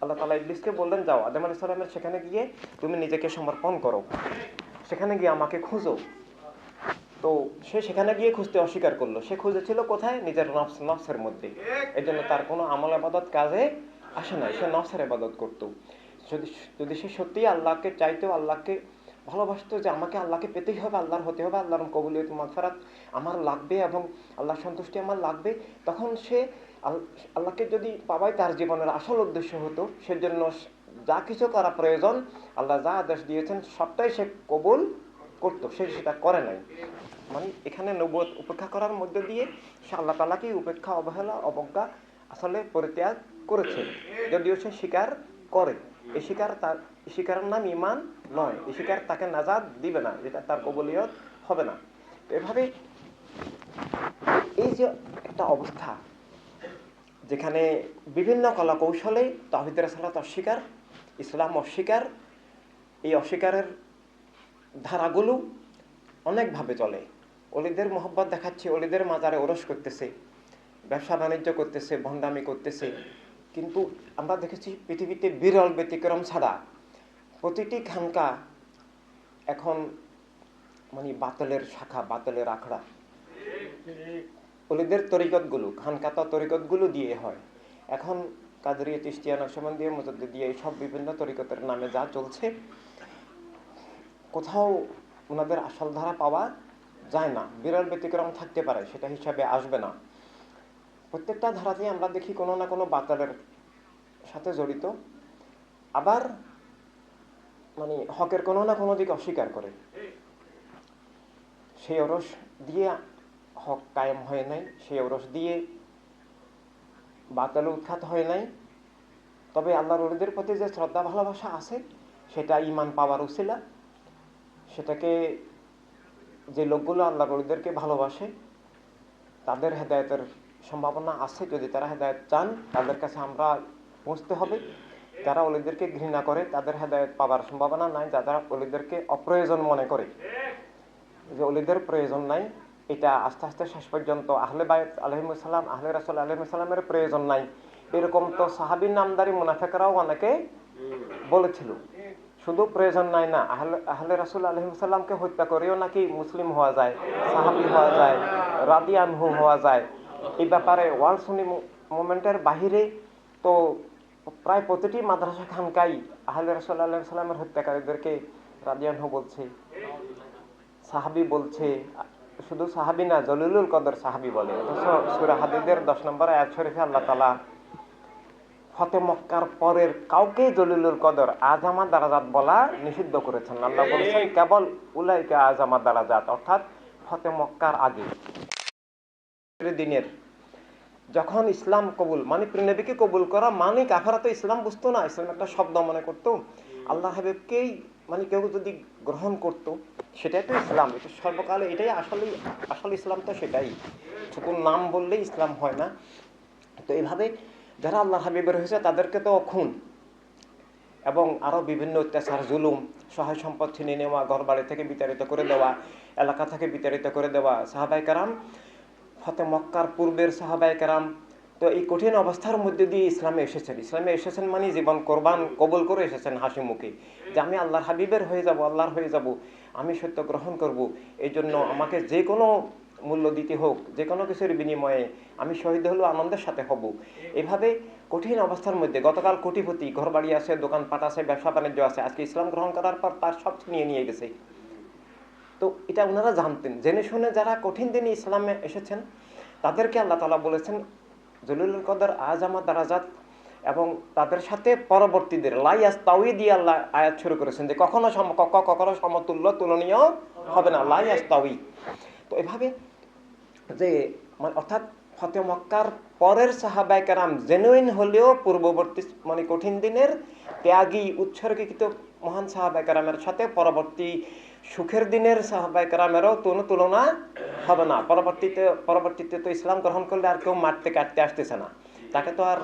আল্লাহ তাআলা ইবলিসকে বললেন, যাও আদম আলাইহিস সালামের সেখানে গিয়ে তুমি নিজেকে সমর্পণ করো, সেখানে গিয়ে আমাকে খুঁজো। তো সে সেখানে গিয়ে খুঁজতে অস্বীকার করলো। সে খুঁজেছিল কোথায়? নিজের নফসের মধ্যে। এই জন্য তার কোনো আমল ইবাদত কাজে আসে নাই, সে নফসের ইবাদত করতো। যদি সে সত্যি আল্লাহকে চাইতো, আল্লাহকে ভালোবাসতো, যে আমাকে আল্লাহকে পেতেই হবে, আল্লাহর হতে হবে, আল্লাহর কবুলিয়ত মাগফিরাত আমার লাগবে এবং আল্লাহর সন্তুষ্টি আমার লাগবে, তখন সে আল্লাহকে যদি পাওয়াই তার জীবনের আসল উদ্দেশ্য হতো, সেজন্য যা কিছু করা প্রয়োজন, আল্লাহ যা আদেশ দিয়েছেন সবটাই সে কবুল করতো, সে সেটা করে নাই। মানে এখানে নবুয়ত উপেক্ষা করার মধ্যে দিয়ে সে আল্লাহ তাআলাকে উপেক্ষা, অবহেলা, অবজ্ঞা আসলে পরিত্যাগ করেছে, যদিও সে স্বীকার করে। এই স্বীকারের নাম ঈমান নয়, এই স্বীকার তাকে নাজাত দিবে না, এটা তার কবুলিয়ত হবে না। এভাবে এই যে একটা অবস্থা, যেখানে বিভিন্ন কলা কৌশলে তাওহীদ রাসালাত অস্বীকার, ইসলাম অস্বীকার, এই অস্বীকারের ধারাগুলো অনেকভাবে চলে। ওলিদের মোহব্বত দেখাচ্ছে, ওলিদের মাজারে ওরস করতেছে, ব্যবসা বাণিজ্য করতেছে, ভণ্ডামি করতেছে। কিন্তু আমরা দেখেছি পৃথিবীতে বিরল ব্যতিক্রম ছাড়া প্রতিটি খানকা এখন মানে বাতিলের শাখা, বাতিলের আখড়া। ওলিদের তরিকতগুলো, খানকাতা তরিকতগুলো দিয়ে হয়। এখন কাদরিয়া, চিশতিয়া, নকশবন্দিয়া, মুজাদ্দিদিয়া, এই সব বিভিন্ন তরিকতের নামে যা চলছে, কোথাও ওনাদের আসল ধারা পাওয়া যায় না। বিরল ব্যতিক্রম থাকতে পারে, সেটা হিসাবে আসবে না। প্রত্যেকটা ধারাতেই আমরা দেখি কোনো না কোনো বাতিলের সাথে জড়িত, আবার মানে হকের কোনো না কোনো দিক অস্বীকার করে। সেই ওরস দিয়ে হক কায়েম হয় নাই, সেই ওরস দিয়ে বাতিল উৎখাত হয় নাই। তবে আল্লাহর ওলিদের প্রতি যে শ্রদ্ধা ভালোবাসা আছে, সেটা ঈমান পাওয়ার উসিলা, সেটাকে যে লোকগুলো আল্লাহর ওলিদেরকে ভালোবাসে তাদের হেদায়েতের সম্ভাবনা আছে। যদি তারা হেদায়েত চান তাদের কাছে আমরা পৌঁছতে হবে। যারা ওলিদেরকে ঘৃণা করে তাদের হেদায়েত পাবার সম্ভাবনা নাই। যারা ওলিদেরকে অপ্রয়োজন মনে করে, যে ওলিদের প্রয়োজন নাই, এটা আস্তে আস্তে শেষ পর্যন্ত আহলে বায়ত আলাইহিমুসসালাম, আহলে রাসূল আলাইহিমুসসালামের প্রয়োজন নাই, এরকম তো সাহাবী নামদারি মুনাফিকরাও অনেকে বলেছিল। শুধু প্রয়োজন নাই না, আহলে রাসূল আলাইহিমুসসালামকে হত্যা করেও নাকি মুসলিম হওয়া যায়, সাহাবী হওয়া যায়, রাদিয়ানহু হওয়া যায়। এই ব্যাপারে ওয়ার্ল্ড সুন্নি মুভমেন্টের বাহিরে তো প্রায় প্রতিটি মাদ্রাসা খানকাই আহলে রাসূল আলাইহিমুসসালামের হত্যাকারীদেরকে রাদিয়ানহু বলছে, সাহাবী বলছে। শুধু সাহাবী না, জলিলুল কদর সাহাবী বলে। অথচ সূরা হাদীদের 10 নম্বর আয়াত শরীফে আল্লাহ তাআলা ফতে মক্কার পরের কাউকে জলিলুল কদর আযামা দারাজাত বলা নিষিদ্ধ করেছেন। আল্লাহ বলেছেন কেবল উলাইকা আযামা দারাজাত, অর্থাৎ ফতে মক্কার আগে দিনের যখন ইসলাম কবুল মানে নবীকে কবুল করা মানে কাফেরা তো ইসলাম বুঝতো না, ইসলাম একটা শব্দ মনে করতো। আল্লাহ হাবিবকেই মানে কেউ যদি গ্রহণ করতো সেটাই তো ইসলাম। এটা সর্বকালে এটাই আসলে ইসলাম তো সেটাই, শুধু নাম বললেই ইসলাম হয় না। তো এইভাবে যারা আল্লাহ হাবিবের হয়েছে তাদেরকে তো খুন এবং আরও বিভিন্ন অত্যাচার, জুলুম, সহায় সম্পদ ছিনিয়ে নেওয়া, ঘর বাড়ি থেকে বিতাড়িত করে দেওয়া, এলাকা থেকে বিতাড়িত করে দেওয়া। সাহাবায়ে কেরাম ফতে মক্কার পূর্বের সাহাবায়ে কেরাম তো এই কঠিন অবস্থার মধ্যে দিয়ে ইসলামে এসেছেন মানে জীবন কোরবান কবুল করে এসেছেন হাসি মুখে, যে আমি আল্লাহর হাবিবের হয়ে যাব, আল্লাহর হয়ে যাব, আমি সত্য গ্রহণ করব। এই জন্য আমাকে যে কোনো মূল্য দিতে হোক, যে কোনো কিছুর বিনিময়ে আমি শহীদ হলেও আনন্দের সাথে হব। এভাবে কঠিন অবস্থার মধ্যে গতকাল কোটিপতি, ঘর বাড়ি আছে, দোকানপাট আছে, ব্যবসা বাণিজ্য আছে, আজকে ইসলাম গ্রহণ করার পর তার সব নিয়ে গেছে। তো এটা ওনারা জানতেন, জেনে শুনে যারা কঠিন দিনে ইসলামে এসেছেন তাদেরকে আল্লাহ তাআলা বলেছেন জলিলুল কদর আযামা দারাজাত, এবং তাদের সাথে পরবর্তীদের লাইয়াস্তাউই দিয়ে আল্লাহ আয়াত শুরু করেছেন যে কখনো সমকক্ষ, কখনো সমতুল্য, তুলনীয় হবে না, লাইয়াস্তাউই। তো এভাবে যে অর্থাৎ ফতে মক্কার পরের সাহাবায়ে কেরাম জেনুইন হলেও পূর্ববর্তী মানে কঠিন দিনের ত্যাগী উৎসর্গীকৃত মহান সাহাবায়ে কেরামের সাথে পরবর্তী সুখের দিনের সাহাবায়ে কেরামেরও কোনো তুলনা হবে না। পরবর্তীতে তো ইসলাম গ্রহণ করলে আর কেউ মারতে কাটতে আসতেছে না তাকে তো আর।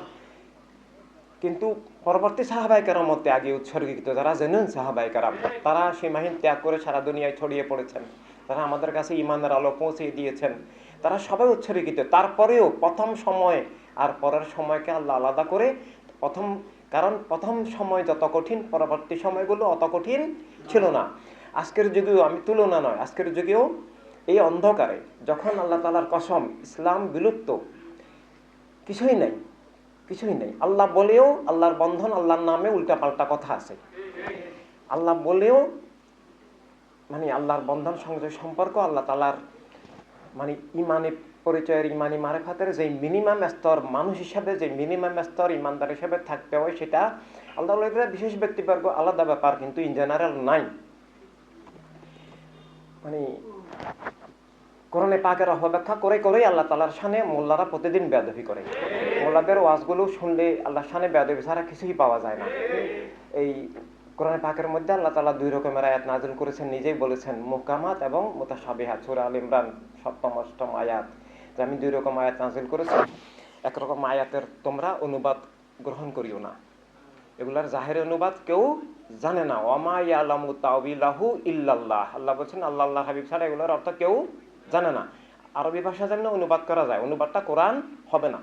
কিন্তু পরবর্তী সাহাবায়ে কেরাম ত্যাগী উৎসর্গীকৃত যারা জেনুইন সাহাবায়ে কেরাম, তারা সীমাহীন ত্যাগ করে সারা দুনিয়ায় ছড়িয়ে পড়েছেন, তারা আমাদের কাছে ঈমানের আলো পৌঁছে দিয়েছেন, তারা সবাই উৎসর্গীকৃত। তারপরেও প্রথম সময় আর পরের সময়কে আল্লাহ আলাদা করে, কারণ প্রথম সময় যত কঠিন পরবর্তী সময়গুলো অত কঠিন ছিল না। আজকের যুগেও আমি তুলনা নয়, আজকের যুগেও এই অন্ধকারে যখন আল্লাহ তাআলার কসম ইসলাম বিলুপ্ত, কিছুই নাই। আল্লাহ বলেও আল্লাহর বন্ধন, আল্লাহর নামে উল্টাপাল্টা কথা আছে। আল্লাহ বলেও মানে আল্লাহর বন্ধন সংযোগ সম্পর্ক, আল্লাহ তাআলার মানে ইমানি পরিচয়ের, ইমানি মারেফাতের যে মিনিমাম স্তর, মানুষ হিসাবে যে মিনিমাম স্তর ইমানদার হিসাবে থাকতে হয়, সেটা আল্লাহ বিশেষ ব্যক্তিবর্গ আলাদা ব্যাপার, কিন্তু ইন জেনারেল নাই। মানে কোরআনে পাকের অপব্যাখ্যা করেই আল্লাহ তাআলার শানে মোল্লারা প্রতিদিন বেয়াদবি করে। মোল্লাদের ওয়াজগুলো শুনলে আল্লাহর শানে বেয়াদবি ছাড়া কিছুই পাওয়া যায় না। এই কোরআনে পাকের মধ্যে আল্লাহ তাআলা 2 রকমের আয়াত নাযিল করেছেন, নিজেই বলেছেন মুহকামাত এবং মুতাশাবিহাত। সূরা আল ইমরান 7ম 8ম আয়াত, যে আমি 2 রকম আয়াত নাযিল করেছি। একরকম আয়াতের তোমরা অনুবাদ গ্রহণ করিও না, এগুলার জাহের অনুবাদ কেউ জানে না। ওয়ামা ইয়ালামু তাওবিলাহু ইল্লাল্লাহ, আল্লাহ বলছেন আল্লাহ আল্লাহর হাবিব ছাড়া এগুলোর অর্থ কেউ জানে না। আরবি ভাষা জানলে অনুবাদ করা যায়, অনুবাদটা কোরআন হবে না,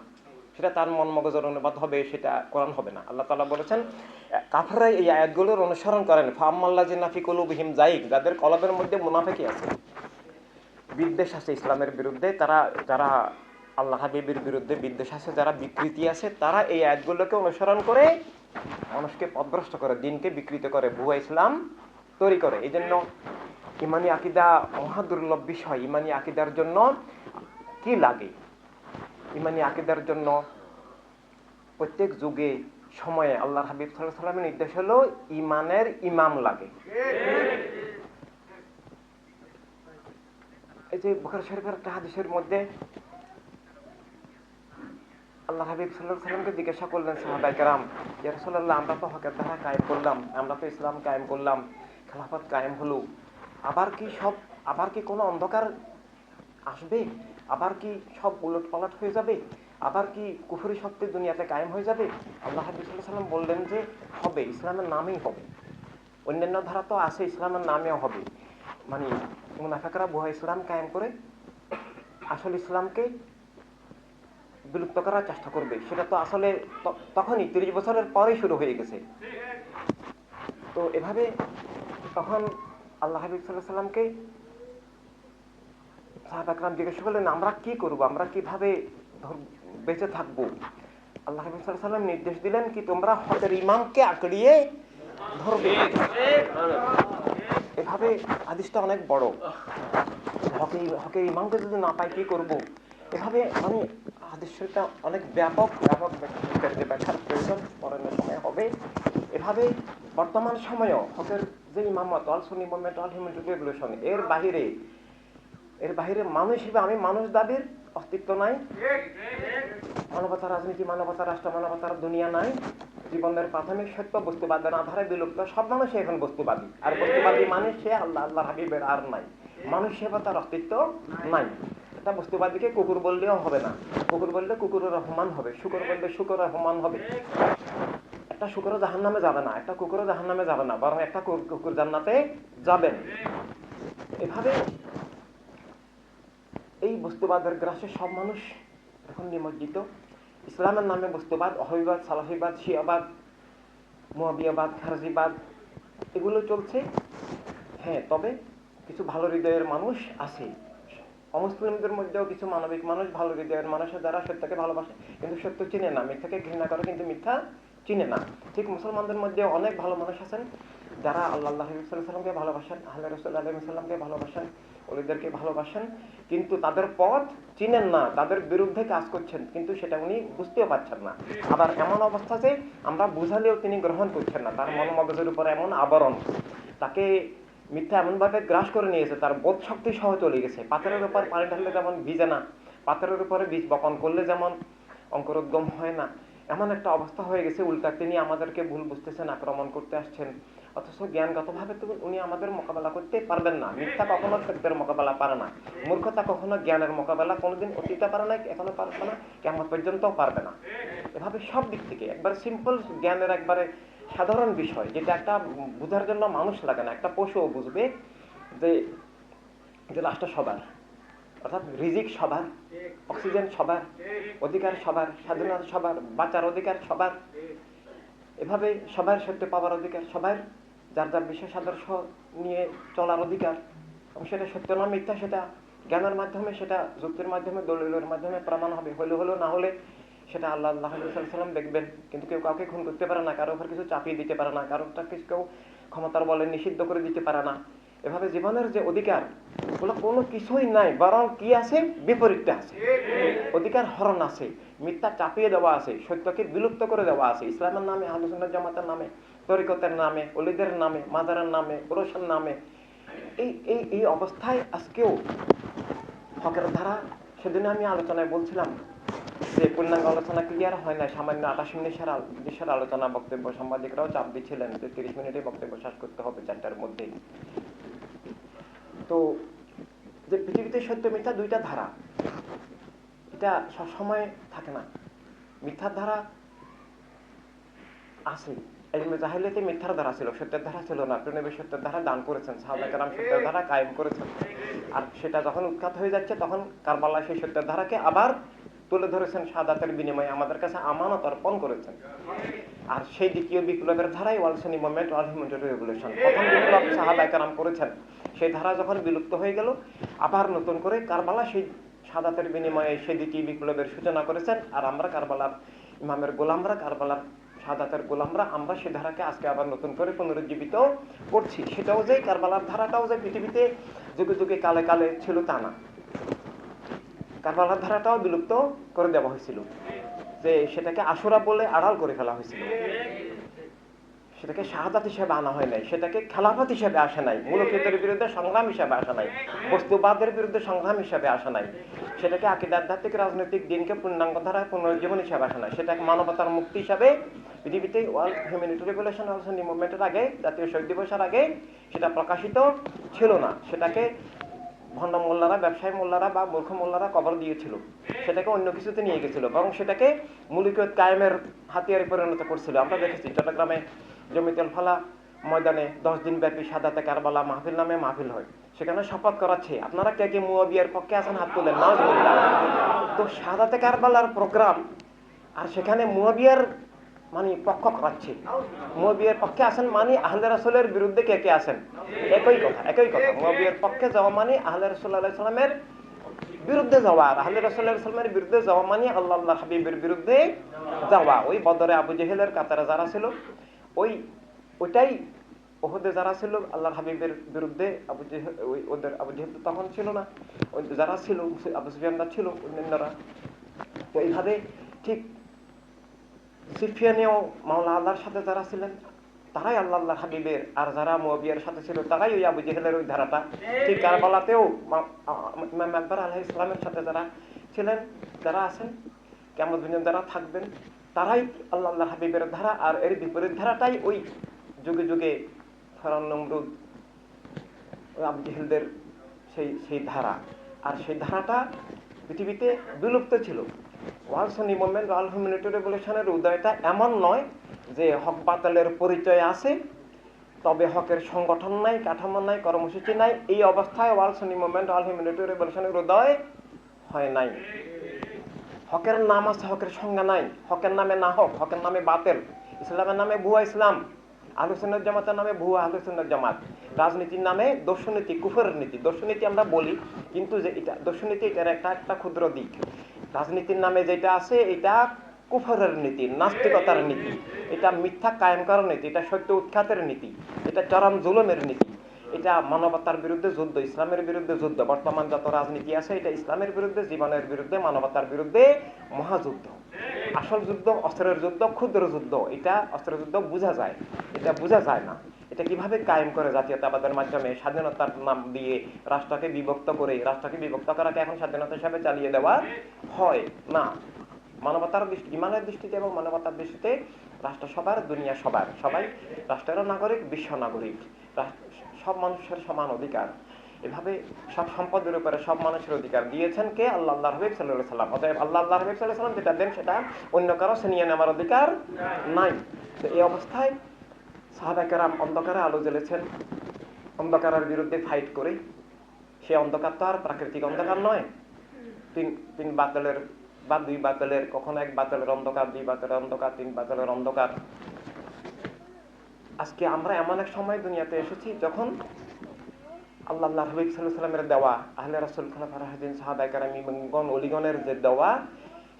সেটা তার মন মগজের অনুবাদ হবে, সেটা কোরআন হবে না। আল্লাহ তাআলা বলেছেন কাফেররা এই আয়াতগুলোর অনুসরণ করেন। ফাআম্মাল্লাযিনা ফি কুলুবিহিম যায়গ, যাদের কলবের মধ্যে মুনাফিকি আছে, বিদ্বেষ আছে ইসলামের বিরুদ্ধে, যারা আল্লাহ হাবিবের বিরুদ্ধে বিদ্বেষ আছে, যারা বিকৃতি আছে, তারা এই আয়াতগুলোকে অনুসরণ করে মানুষকে পথভ্রষ্ট করে, দিনকে বিকৃত করে, ভুয়া ইসলাম তৈরি করে। এই জন্য ইমানি আকীদা মহাদুর্লভ বিষয়। ইমানি আকীদার জন্য কি লাগে? ইমানি আকীদার জন্য প্রত্যেক যুগে সময়ে আল্লাহর হাবিব সাল্লাল্লাহু আলাইহি ওয়াসাল্লামের নির্দেশ হলো ইমানের ইমাম লাগে। এই যে বুখারী শরীফের একটা হাদিসের মধ্যে আল্লাহ হাবিব সাল্লাল্লাহু আলাইহি ওয়াসাল্লামকে জিজ্ঞাসা করলেন সাহাবায়ে কেরাম, ইয়া রাসূলুল্লাহ, আমরা তো হকের ধারা কায়েম করলাম, আমরা তো ইসলাম কায়েম করলাম, খেলাফত কায়েম হলো, আবার কি সব আবার কি কোনো অন্ধকার আসবে? আবার কি সব উলট পালট হয়ে যাবে? আবার কি কুফরি শক্তি দুনিয়াতে কায়েম হয়ে যাবে? আল্লাহ হাবিব সাল্লাল্লাহু আলাইহি ওয়াসাল্লাম বললেন যে হবে, ইসলামের নামেই হবে। অন্যান্য ধারা তো আছে, ইসলামের নামেও হবে। মানে মুনাফিকরা ভুয়া ইসলাম কায়েম করে আসল ইসলামকে বিলুপ্ত করার চেষ্টা করবে। সেটা তো আসলে তখনই 30 বছরের পরেই শুরু হয়ে গেছে। তো এভাবে তখন আল্লাহ হাবিব সাল্লাল্লাহু আলাইহি ওয়াসাল্লামকে সাহাবা একরাম জিজ্ঞাসা করলেন, আমরা কি করব, আমরা কিভাবে বেঁচে থাকবো? আল্লাহ হাবিব সাল্লাল্লাহু আলাইহি ওয়াসাল্লাম নির্দেশ দিলেন কি তোমরা হকের ইমামকে আঁকড়িয়ে ধরবে। এভাবে হাদিসটা অনেক বড়। হকের ইমামকে যদি না পাই কি করব? এভাবে আমি হাদিস শরীফটা অনেক ব্যাপক যে ব্যাখ্যার প্রয়োজন পড়ানোর সময় হবে। এভাবে বর্তমান সময়েও হকের যে ইমামত, অল সুন্নি মুভমেন্ট, অল হিউম্যান রেভলিউশন, এর বাহিরে মানুষ হিসেবে আমি মানুষ দাবির অস্তিত্ব নাই। মানবতার রাজনীতি, মানবতার রাষ্ট্র, মানবতার দুনিয়া নাই। জীবনের প্রাথমিক সত্য বস্তুবাদের আধারে বিলুপ্ত। সব মানুষই এখন বস্তুবাদী, আর বস্তুবাদী মানুষ সে আল্লাহ হাবিবের আর নাই। মানুষ হিসেবে তার অস্তিত্ব নাই। এটা বস্তুবাদীকে কুকুর বললেও হবে না। কুকুর বললে কুকুরের রহমান হবে, শুকর বললে শুকর রহমান হবে। একটা শুকরও জাহান্নামে যাবে না, একটা কুকুরও জাহান্নামে যাবে না, বরং একটা কুকুর জান্নাতে যাবেন। এভাবে এই বস্তুবাদের গ্রাসে সব মানুষ এখন নিমজ্জিত। ইসলামের নামে বস্তুবাদ, ওহাবিবাদ, সালাফিবাদ, শিয়াবাদ, মুয়াবিয়াবাদ, খারজিবাদ এগুলো চলছে। হ্যাঁ, তবে কিছু ভালো হৃদয়ের মানুষ আছে। অমুসলিমদের মধ্যেও কিছু মানবিক মানুষ, ভালো হৃদয়ের মানুষ, যারা সত্যকে ভালোবাসে কিন্তু সত্য চিনে না, মিথ্যাকে ঘৃণা করে কিন্তু মিথ্যা চিনে না। ঠিক মুসলমানদের মধ্যে অনেক ভালো মানুষ আছেন যারা আল্লাহ সাল্লামকে ভালোবাসেন, আহলে রাসূল আলাইহিস সালামকে ভালোবাসেন, ওলিদেরকে ভালোবাসেন, কিন্তু তাদের পথ চিনেন না, তাদের বিরুদ্ধে কাজ করছেন, কিন্তু সেটা উনি বুঝতেও পারছেন না। আবার এমন অবস্থা যে আমরা বুঝালেও তিনি গ্রহণ করছেন না। তার মন মগজের উপর এমন আবরণ, তাকে মিথ্যা এমনভাবে গ্রাস করে নিয়েছে, তার বোধ শক্তি সহ চলে গেছে। পাথরের উপর পানি ঢাললে যেমন ভিজে না, পাথরের উপরে বীজ বপন করলে যেমন অঙ্কুরোদ্গম হয় না, এমন একটা অবস্থা হয়ে গেছে। উল্টা তিনি আমাদেরকে ভুল বুঝতেছেন, আক্রমণ করতে আসছেন, অথচ জ্ঞানগতভাবে তো উনি আমাদের মোকাবেলা করতে পারবেন না। মিথ্যা কখনো সত্যের মোকাবেলা পারে না, মূর্খতা কখনো জ্ঞানের মোকাবেলা কোনোদিন অতীতে পারে না, এখনো পারবে না, কিয়ামত পর্যন্তও পারবে না। এভাবে সব দিক থেকে একবার সিম্পল জ্ঞানের একবারে সাধারণ বিষয়, যেটা একটা বুঝার জন্য মানুষ লাগে না, একটা পশুও বুঝবে যে লাশটা সবার, অর্থাৎ রিজিক সবার, অক্সিজেন সবার, অধিকার সবার, স্বাধীনতা সবার, বাঁচার অধিকার সবার, এভাবে সবার সত্য পাওয়ার অধিকার সবার, যার যার বিশেষ আদর্শ নিয়ে চলার অধিকার। এবং সেটা সত্য না মিথ্যা সেটা জ্ঞানের মাধ্যমে, সেটা যুক্তির মাধ্যমে, দলিলের মাধ্যমে প্রমাণ হবে। হলো না হলে সেটা আল্লাহ সাল্লাম দেখবেন। কিন্তু কেউ কাউকে খুন করতে পারে না, কারো উপর কিছু চাপিয়ে দিতে পারে না, কারোটা কেউ ক্ষমতার বলে নিষিদ্ধ করে দিতে পারে না। এভাবে জীবনের যে অধিকার, ওগুলো কোনো কিছুই নাই, বরং কি আছে, বিপরীতটা আছে। অধিকার হরণ আছে, মিথ্যা চাপিয়ে দেওয়া আছে, সত্যকে বিলুপ্ত করে দেওয়া আছে। ইসলামের নামে, আহলে সুন্নাত জামাতের নামে, তরিকতের নামে, ওলিদের নামে, মাজারের নামে, ওরসের নামে, এই অবস্থায় আজকেও হকের ধারা। সেদিন আমি আলোচনায় বলছিলাম যে পূর্ণাঙ্গ আলোচনা ক্লিয়ার হয় না, সামান্য 28 মিনিটের আলোচনা, বক্তব্য সাংবাদিকরাও চাপ দিচ্ছিলেন যে 30 মিনিটে বক্তব্য শেষ করতে হবে 4টার মধ্যেই। তো যে পৃথিবীতে সত্য মিথ্যা দুইটা ধারা, এটা সবসময় থাকে না। মিথ্যার ধারা আছে, ইলমে জাহেলিয়াতে মিথ্যার ধারা ছিল, সত্যের ধারা ছিল না। নবী সত্যের ধারা দান করেছেন, সাহাবায়ে কেরাম সত্যের ধারা কায়েম করেছেন। আর সেটা যখন উৎখাত হয়ে যাচ্ছে, তখন কারবালায় সেই সত্যের ধারাকে আবার তুলে ধরেছেন, শাহাদাতের বিনিময়ে আমাদের কাছে আমানত অর্পণ করেছেন। আর সেই দ্বিতীয় বিপ্লবের ধারাই ওয়াল সুন্নি মুভমেন্ট, ওয়াল হিউম্যান রেভলিউশন। প্রথম বিপ্লব সাহাবায়ে কেরাম করেছেন, সেই ধারা যখন বিলুপ্ত হয়ে গেল, আবার নতুন করে কারবালা সেই শাহাদাতের বিনিময়ে সেই দ্বিতীয় বিপ্লবের সূচনা করেছেন। আর আমরা কারবালার ইমামের গোলামরা, কারবালার শাহাদাতের গোলামরা, আমরা সেই ধারাকে আজকে আবার নতুন করে পুনরুজ্জীবিত করছি। সেটাও যে কারবালার ধারাটাও যে পৃথিবীতে যুগে যুগে কালে কালে ছিল তা না। কারবালার ধারাটাও বিলুপ্ত করে দেওয়া হয়েছিল, যে সেটাকে আশুরা বলে আড়াল করে ফেলা হয়েছিল। সেটাকে শাহাদাত হিসেবে আনা হয় নাই, সেটাকে খেলাফত হিসেবে আসে নাই, মুলকিয়তের বিরুদ্ধে সংগ্রাম হিসেবে আসা নাই, বস্তুবাদের বিরুদ্ধে সংগ্রাম হিসেবে আসা নাই, সেটাকে আকীদা, আধ্যাত্মিক, রাজনৈতিক দিনকে পূর্ণাঙ্গ ধারায় পুনরুজ্জীবন হিসেবে আসা নাই, সেটাকে মানবতার মুক্তি হিসাবে পৃথিবীতে ওয়ার্ল্ড হিউম্যানিটি রেভলিউশন, ওয়াল সুন্নি মুভমেন্টের আগে, জাতীয় শহীদ দিবসের আগে সেটা প্রকাশিত ছিল না। সেটাকে ভণ্ড মোল্লারা, ব্যবসায়ী মোল্লারা বা মূর্খ মোল্লারা কবর দিয়েছিল, সেটাকে অন্য কিছুতে নিয়ে গেছিল, বরং সেটাকে মুলুকিয়ত কায়েমের হাতিয়ারে পরিণত করছিল। আমরা দেখেছি চট্টগ্রামে জমিতুল ফালা ময়দানে 10 দিন ব্যাপী সাদাতে কারবালা মাহফিল নামে মাহফিল হয়, সেখানে শপথ করাচ্ছে আপনারা কে কে মুয়াবিয়ার পক্ষে আছেন হাত তুলেন, নাউজুবিল্লাহ। তো সাদাতে কারবালার প্রোগ্রাম, আর সেখানে মুয়াবিয়ার মানে পক্ষ করাচ্ছে, মুয়াবিয়ার পক্ষে আছেন মানে আহলে রাসূলের বিরুদ্ধে কে কে আছেন, একই কথা। মুয়াবিয়ার পক্ষে যাওয়া মানে আহলে রাসূল সাল্লাল্লাহু আলাইহি সাল্লামের বিরুদ্ধে যাওয়া, আর আহলে রাসূল সাল্লাল্লাহু আলাইহি সাল্লামের বিরুদ্ধে যাওয়া মানে আল্লাহর হাবিবের বিরুদ্ধে যাওয়া। ওই বদরে আবু জেহেলের কাতারে যারা ছিল, ওইটাই উহুদে যারা ছিল আল্লাহর হাবিবের বিরুদ্ধে, আবু জেহেল তো তখন ছিল না, যারা ছিল আবু সুফিয়ানরা ছিল, অন্যান্যরা। তো এইভাবে ঠিক সিফিয়ানেও মাওলা আল্লাহর সাথে যারা ছিলেন তারাই আল্লাহর হাবিবের, আর যারা মুয়াবিয়ার সাথে ছিল তারাই ওই আবু জেহেলের ওই ধারাটা। ঠিক কারবালাতেও ইমাম আকবর আলাইহিস সালামের সাথে যারা ছিলেন, যারা আছেন, কিয়ামত পর্যন্ত যারা থাকবেন, তারাই আল্লাহর হাবিবের ধারা। আর এর বিপরীত ধারাটাই ওই যুগে যুগে ফেরাউন, নমরুদ, ওই আবু জেহেলদের সেই ধারা। আর সেই ধারাটা পৃথিবীতে বিলুপ্ত ছিল। ওয়ার্ল্ড সুন্নি মুভমেন্ট, ওয়ার্ল্ড হিউম্যানিটি রেভলিউশনের উদয়টা এমন নয় যে হক বাতিলের পরিচয় আছে, তবে হকের সংগঠন নাই, কাঠামো নাই, কর্মসূচি নাই। এই অবস্থায় ওয়ার্ল্ড সুন্নি মুভমেন্ট, ওয়ার্ল্ড হিউম্যানিটি রেভলিউশনের উদয় হয় নাই। হকের নাম আছে, হকের সংজ্ঞা নাই। হকের নামে না হক, হকের নামে বাতিল, ইসলামের নামে ভুয়া ইসলাম, আহলে সুন্নাত জামাতের নামে ভুয়া আহলে সুন্নাত জামাত, রাজনীতির নামে দর্শনীতি, কুফরের নীতি। দর্শনীতি আমরা বলি, কিন্তু যে এটা দর্শনীতি, এটার একটা ক্ষুদ্র দিক। রাজনীতির নামে যেটা আছে এটা কুফরের নীতি, নাস্তিকতার নীতি, এটা মিথ্যা কায়েম করার নীতি, এটা সত্য উৎখাতের নীতি, এটা চরম জুলুমের নীতি, এটা মানবতার বিরুদ্ধে যুদ্ধ, ইসলামের বিরুদ্ধে যুদ্ধ। বর্তমান যত রাজনীতি আছে এটা ইসলামের বিরুদ্ধে, জীবনের বিরুদ্ধে, মানবতার বিরুদ্ধে মহাযুদ্ধ। আসল যুদ্ধ অস্ত্রের যুদ্ধ, ক্ষুদ্র যুদ্ধ। এটা অস্ত্রের যুদ্ধ বোঝা যায়, এটা বোঝা যায় না। এটা কিভাবে কায়েম করে জাতীয়তাবাদের মাধ্যমে, স্বাধীনতার নাম দিয়ে রাষ্ট্রকে বিভক্ত করে, রাষ্ট্রকে বিভক্ত করাকে এখন স্বাধীনতা হিসাবে চালিয়ে দেওয়া হয় না। মানবতার দৃষ্টি, ইমানের দৃষ্টিতে এবং মানবতার দৃষ্টিতে রাষ্ট্র সবার, দুনিয়া সবার, সবাই রাষ্ট্রের নাগরিক, বিশ্ব নাগরিক, সব মানুষের সমান অধিকার। এভাবে সব সম্পদের উপরে সব মানুষের অধিকার দিয়েছেন কে? আল্লাহর হাবিব সাল্লাল্লাহু আলাইহি সাল্লাম। অতএব আল্লাহর হাবিব সাল্লাল্লাহু আলাইহি সাল্লাম যেটা দেন সেটা অন্য কারো ছিনিয়ে নেওয়ার অধিকার নাই। তো এই অবস্থায় সাহাবায়ে কেরাম অন্ধকারে আলো জ্বেলেছেন, অন্ধকারের বিরুদ্ধে ফাইট করে। সে অন্ধকার তো আর প্রাকৃতিক অন্ধকার নয়, তিন বাতিলের বা দুই বাতিলের, কখনো এক বাতিলের অন্ধকার, দুই বাতিলের অন্ধকার, তিন বাতিলের অন্ধকার। আজকে আমরা এমন এক সময় দুনিয়াতে এসেছি যখন আল্লাহর হাবিব সাল্লাল্লাহু আলাইহি সাল্লামের দেওয়া, আহলে রাসূল, খোলাফায়ে রাশিদিন, সাহাবায়ে কেরাম, ইমামগণ, ওলিগণের যে দেওয়া,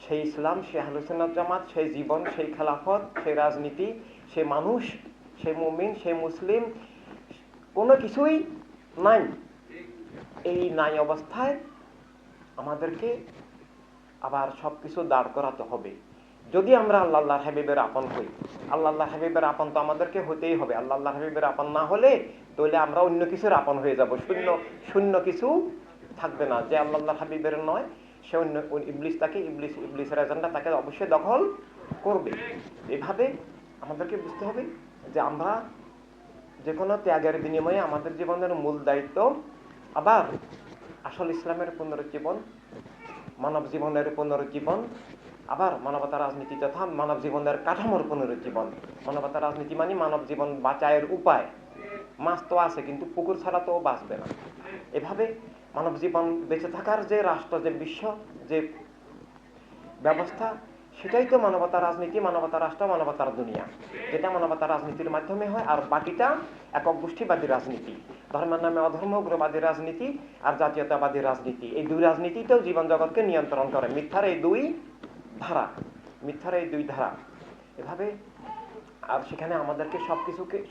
সেই ইসলাম, সেই আহলে সুন্নাত জামাত, সেই জীবন, সেই খেলাফত, সেই রাজনীতি, সেই মানুষ, সেই মুমিন, সেই মুসলিম, কোনো কিছুই নাই। এই নাই অবস্থায় আমাদেরকে আবার সবকিছু দাঁড় করাতে হবে। যদি আমরা আল্লাহর হাবিবের আপন হই, আল্লাহর হাবিবের আপন তো আমাদেরকে হতেই হবে। আল্লাহর হাবিবের আপন না হলে তাহলে আমরা অন্য কিছুর আপন হয়ে যাব, শূন্য কিছু থাকবে না। যে আল্লাহর হাবিবের নয় সে অন্য ইবলিস, তাকে ইবলিসের এজেন্ডা তাকে অবশ্যই দখল করবে। এভাবে আমাদেরকে বুঝতে হবে যে আমরা যে কোনো ত্যাগের বিনিময়ে আমাদের জীবনের মূল দায়িত্ব আবার আসল ইসলামের পুনরুজ্জীবন, মানব জীবনের পুনরুজ্জীবন, আবার মানবতা রাজনীতি তথা মানব জীবনের কাঠামোর পুনরুজ্জীবন। মানবতা রাজনীতি মানে মানব জীবন বাঁচায়ের উপায়। মাছ তো আছে কিন্তু পুকুর ছাড়া তো বাঁচবে না। এভাবে মানব জীবন বেঁচে থাকার যে রাষ্ট্র, যে বিশ্ব, যে ব্যবস্থা, সেটাই তো মানবতা রাজনীতি, মানবতা রাষ্ট্র, মানবতার দুনিয়া, যেটা মানবতা রাজনীতির মাধ্যমে হয়। আর বাকিটা একক গোষ্ঠীবাদী রাজনীতি, ধর্মের নামে অধর্ম, উগ্রবাদী রাজনীতি আর জাতীয়তাবাদী রাজনীতি। এই দুই রাজনীতিতেও জীবন জগৎকে নিয়ন্ত্রণ করে। মিথ্যার এই দুই ধারা। এভাবে আর সেখানে আমাদেরকে